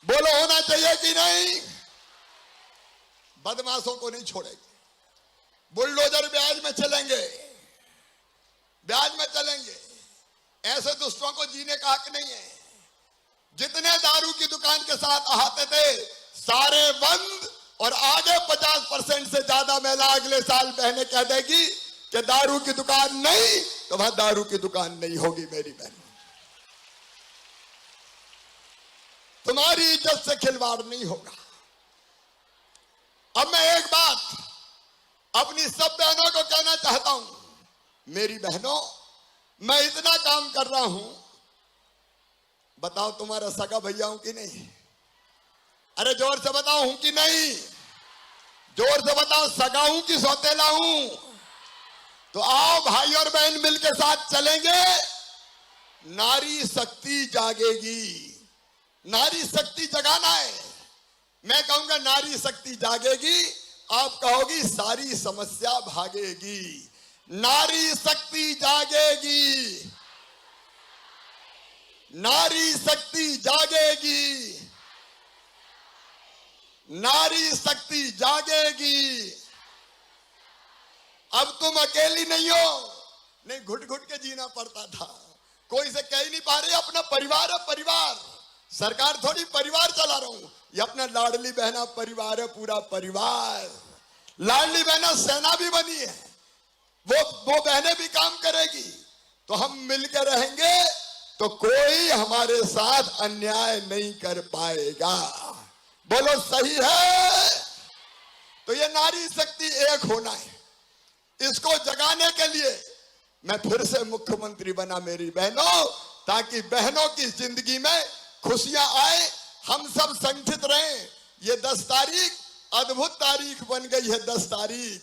बोलो होना चाहिए कि नहीं? बदमाशों को नहीं छोड़ेंगे, बुलडोजर ब्याज में चलेंगे, ब्याज में चलेंगे। ऐसे दुष्टों को जीने का हक नहीं है। जितने दारू की दुकान के साथ आते थे सारे बंद, और आगे 50% से ज्यादा महिला अगले साल बहने कह देगी कि दारू की दुकान नहीं, तो वहां दारू की दुकान नहीं होगी। मेरी बहन, तुम्हारी इज्जत से खिलवाड़ नहीं होगा। अब मैं एक बात अपनी सब बहनों को कहना चाहता हूं, मेरी बहनों, मैं इतना काम कर रहा हूं, बताओ तुम्हारा सगा भैया हूं कि नहीं? अरे जोर से बताओ हूं कि नहीं? जोर से बताओ, सगा हूं कि सौतेला हूं? तो आओ भाई और बहन मिलके साथ चलेंगे, नारी शक्ति जागेगी। नारी शक्ति जगाना है। मैं कहूंगा नारी शक्ति जागेगी, आप कहोगी सारी समस्या भागेगी। नारी शक्ति जागेगी, नारी शक्ति जागेगी, नारी शक्ति जागेगी। अब तुम अकेली नहीं हो। नहीं, घुट घुट के जीना पड़ता था, कोई से कह ही नहीं पा रहे। अपना परिवार है, परिवार। सरकार थोड़ी परिवार चला रहा हूं, ये अपना लाडली बहना परिवार है, पूरा परिवार। लाडली बहना सेना भी बनी है, वो बहनें भी काम करेगी। तो हम मिलकर रहेंगे तो कोई हमारे साथ अन्याय नहीं कर पाएगा। बोलो सही है? तो ये नारी शक्ति एक होना है, इसको जगाने के लिए मैं फिर से मुख्यमंत्री बना मेरी बहनों, ताकि बहनों की जिंदगी में खुशियां आए, हम सब संगठित रहें। ये 10 तारीख अद्भुत तारीख बन गई है। 10 तारीख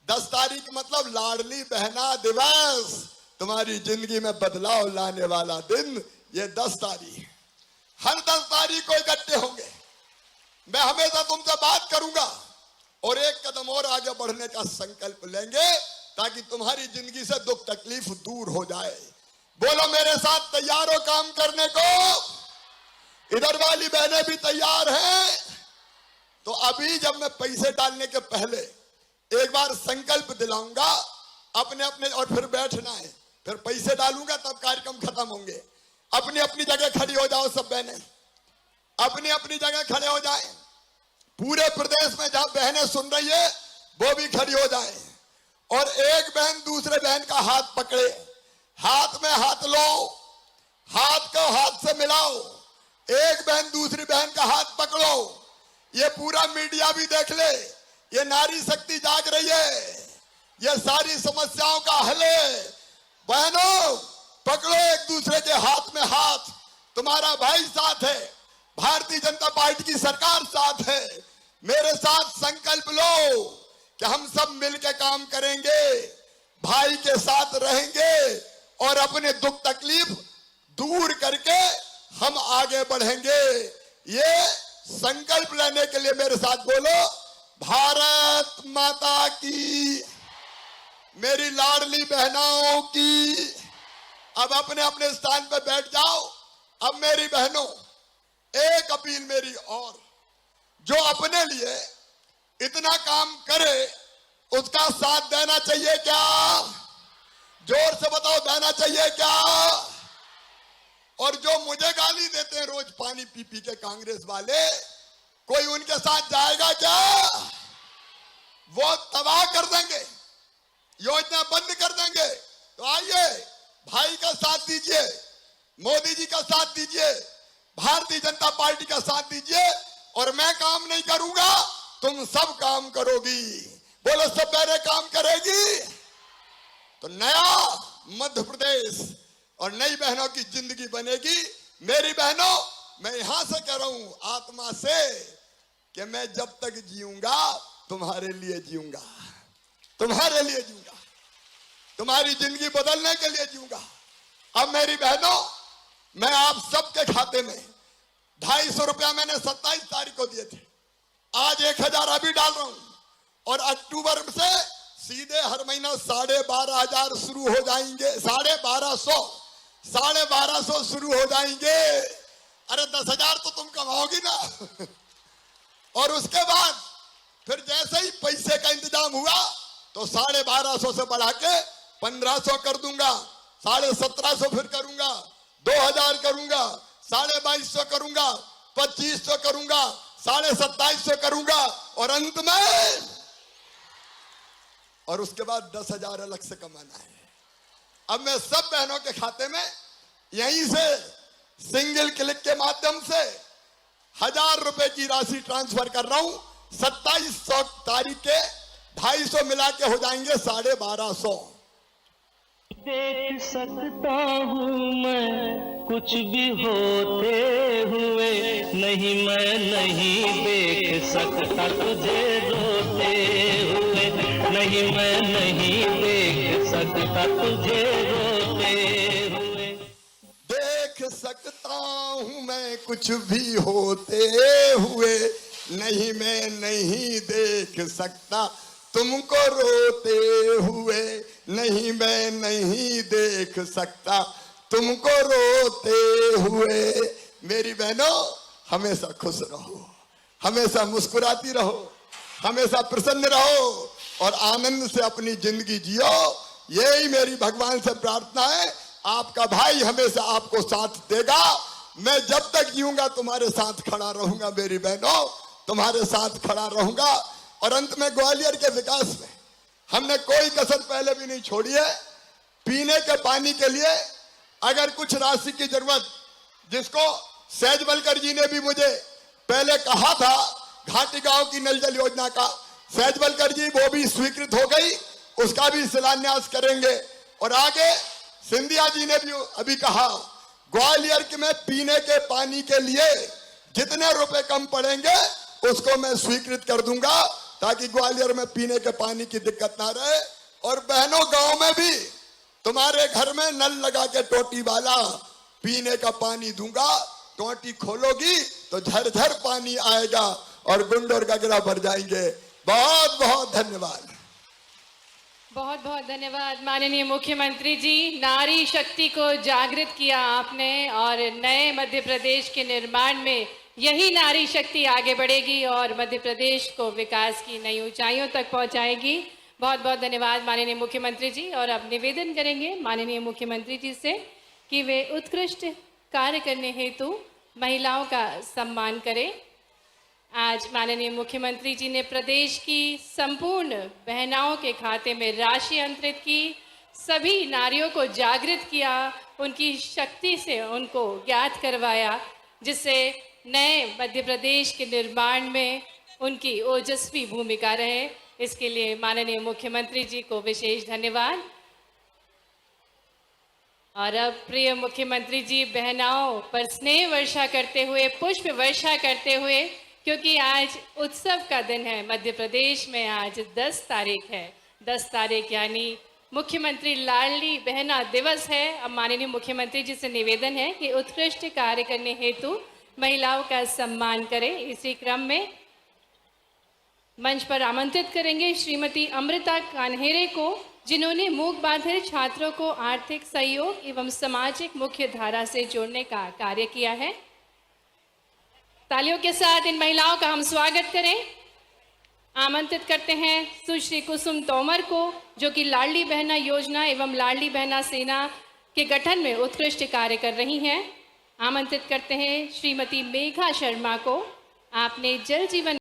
10 तारीख मतलब लाडली बहना दिवस, तुम्हारी जिंदगी में बदलाव लाने वाला दिन। ये 10 तारीख, हर 10 तारीख को इकट्ठे होंगे। मैं हमेशा तुमसे बात करूंगा और एक कदम और आगे बढ़ने का संकल्प लेंगे, ताकि तुम्हारी जिंदगी से दुख तकलीफ दूर हो जाए। बोलो मेरे साथ तैयार हो काम करने को? इधर वाली बहनें भी तैयार हैं? तो अभी जब मैं पैसे डालने के पहले एक बार संकल्प दिलाऊंगा अपने अपने, और फिर बैठना है, फिर पैसे डालूंगा, तब कार्यक्रम खत्म होंगे। अपनी अपनी जगह खड़ी हो जाओ, सब बहनें अपनी अपनी जगह खड़े हो जाए। पूरे प्रदेश में जहां बहनें सुन रही है वो भी खड़ी हो जाए, और एक बहन दूसरे बहन का हाथ पकड़े, हाथ में हाथ लो, हाथ को हाथ से मिलाओ, एक बहन दूसरी बहन का हाथ पकड़ो। ये पूरा मीडिया भी देख ले, ये नारी शक्ति जाग रही है, ये सारी समस्याओं का हल है। बहनों पकड़ो एक दूसरे के हाथ में हाथ, तुम्हारा भाई साथ है, भारतीय जनता पार्टी की सरकार साथ है। मेरे साथ संकल्प लो कि हम सब मिलकर काम करेंगे, भाई के साथ रहेंगे, और अपने दुख तकलीफ दूर करके हम आगे बढ़ेंगे। ये संकल्प लेने के लिए मेरे साथ बोलो, भारत माता की, मेरी लाडली बहनों की। अब अपने अपने स्थान पर बैठ जाओ। अब मेरी बहनों, एक अपील मेरी और, जो अपने लिए इतना काम करे उसका साथ देना चाहिए क्या? जोर से बताओ, बहना चाहिए क्या? और जो मुझे गाली देते हैं रोज पानी पी पी के कांग्रेस वाले, कोई उनके साथ जाएगा क्या? वो तबाह कर देंगे, योजना बंद कर देंगे। तो आइए, भाई का साथ दीजिए, मोदी जी का साथ दीजिए, भारतीय जनता पार्टी का साथ दीजिए, और मैं काम नहीं करूंगा, तुम सब काम करोगी। बोलो, सब पहले काम करेगी तो नया मध्य प्रदेश और नई बहनों की जिंदगी बनेगी। मेरी बहनों, मैं यहां से कह रहा हूं आत्मा से कि मैं जब तक जीऊंगा तुम्हारे लिए जीऊंगा, तुम्हारे लिए जीऊंगा, तुम्हारी जिंदगी बदलने के लिए जीऊंगा। अब मेरी बहनों, मैं आप सबके खाते में 250 रुपया मैंने 27 तारीख को दिए थे, आज 1000 अभी डाल रहा हूं, और अक्टूबर से सीधे हर महीना 12,500 शुरू हो जाएंगे, 12,500 शुरू हो जाएंगे। अरे 10,000 तो तुम कमाओगी ना। और उसके बाद फिर जैसे ही पैसे का इंतजाम हुआ तो 12,500 से बढ़ा के 1,500 कर दूंगा, 1750 फिर करूंगा, 2,000 करूंगा, 22,500 करूंगा, 2,500 करूंगा, 27,500 करूंगा, और अंत में, और उसके बाद 10,000 अलग से कमाना है। अब मैं सब बहनों के खाते में यहीं से सिंगल क्लिक के माध्यम से 1,000 रुपए की राशि ट्रांसफर कर रहा हूं। 27 तारीख के 250 मिला के हो जाएंगे 12,500। देख सकता हूँ मैं कुछ भी होते हुए, नहीं मैं नहीं देख सकता तुझे रोते हुए, नहीं मैं नहीं देख सकता तुझे रोते हुए। देख सकता हूं मैं कुछ भी होते हुए, नहीं मैं नहीं देख सकता तुमको रोते हुए, नहीं मैं नहीं देख सकता तुमको रोते हुए। मेरी बहनों, हमेशा खुश रहो, हमेशा मुस्कुराती रहो, हमेशा प्रसन्न रहो, और आनंद से अपनी जिंदगी जियो। यही मेरी भगवान से प्रार्थना है। आपका भाई हमेशा आपको साथ देगा। मैं जब तक जीऊंगा तुम्हारे साथ खड़ा रहूंगा मेरी बहनों, तुम्हारे साथ खड़ा रहूंगा। और अंत में ग्वालियर के विकास में हमने कोई कसर पहले भी नहीं छोड़ी है। पीने के पानी के लिए अगर कुछ राशि की जरूरत, जिसको सहजबलकर जी ने भी मुझे पहले कहा था, घाटी गांव की नल जल योजना का, सहजबलकर जी वो भी स्वीकृत हो गई, उसका भी शिलान्यास करेंगे। और आगे सिंधिया जी ने भी अभी कहा, ग्वालियर के में पीने के पानी के लिए जितने रुपए कम पड़ेंगे उसको मैं स्वीकृत कर दूंगा, ताकि ग्वालियर में पीने के पानी की दिक्कत ना रहे। और बहनों, गांव में भी तुम्हारे घर में नल लगा के टोटी वाला पीने का पानी दूंगा। टोटी खोलोगी तो झरझर पानी आएगा और गुंड और गगरा भर जाएंगे। बहुत बहुत धन्यवाद। बहुत बहुत धन्यवाद माननीय मुख्यमंत्री जी। नारी शक्ति को जागृत किया आपने, और नए मध्य प्रदेश के निर्माण में यही नारी शक्ति आगे बढ़ेगी और मध्य प्रदेश को विकास की नई ऊंचाइयों तक पहुंचाएगी। बहुत बहुत धन्यवाद माननीय मुख्यमंत्री जी। और अब निवेदन करेंगे माननीय मुख्यमंत्री जी से कि वे उत्कृष्ट कार्य करने हेतु महिलाओं का सम्मान करें। आज माननीय मुख्यमंत्री जी ने प्रदेश की संपूर्ण बहनाओं के खाते में राशि अंतरित की, सभी नारियों को जागृत किया, उनकी शक्ति से उनको ज्ञात करवाया, जिससे नए मध्य प्रदेश के निर्माण में उनकी ओजस्वी भूमिका रहे। इसके लिए माननीय मुख्यमंत्री जी को विशेष धन्यवाद। और अब प्रिय मुख्यमंत्री जी बहनाओं पर स्नेह वर्षा करते हुए, पुष्प वर्षा करते हुए, क्योंकि आज उत्सव का दिन है मध्य प्रदेश में। आज 10 तारीख है, 10 तारीख यानी मुख्यमंत्री लाडली बहना दिवस है। अब माननीय मुख्यमंत्री जी से निवेदन है कि उत्कृष्ट कार्य करने हेतु महिलाओं का सम्मान करें। इसी क्रम में मंच पर आमंत्रित करेंगे श्रीमती अमृता कान्हेरे को, जिन्होंने मूक बधिर छात्रों को आर्थिक सहयोग एवं सामाजिक मुख्य धारा से जोड़ने का कार्य किया है। तालियों के साथ इन महिलाओं का हम स्वागत करें। आमंत्रित करते हैं सुश्री कुसुम तोमर को, जो कि लाडली बहना योजना एवं लाडली बहना सेना के गठन में उत्कृष्ट कार्य कर रही हैं। आमंत्रित करते हैं श्रीमती मेघा शर्मा को। आपने जल जीवन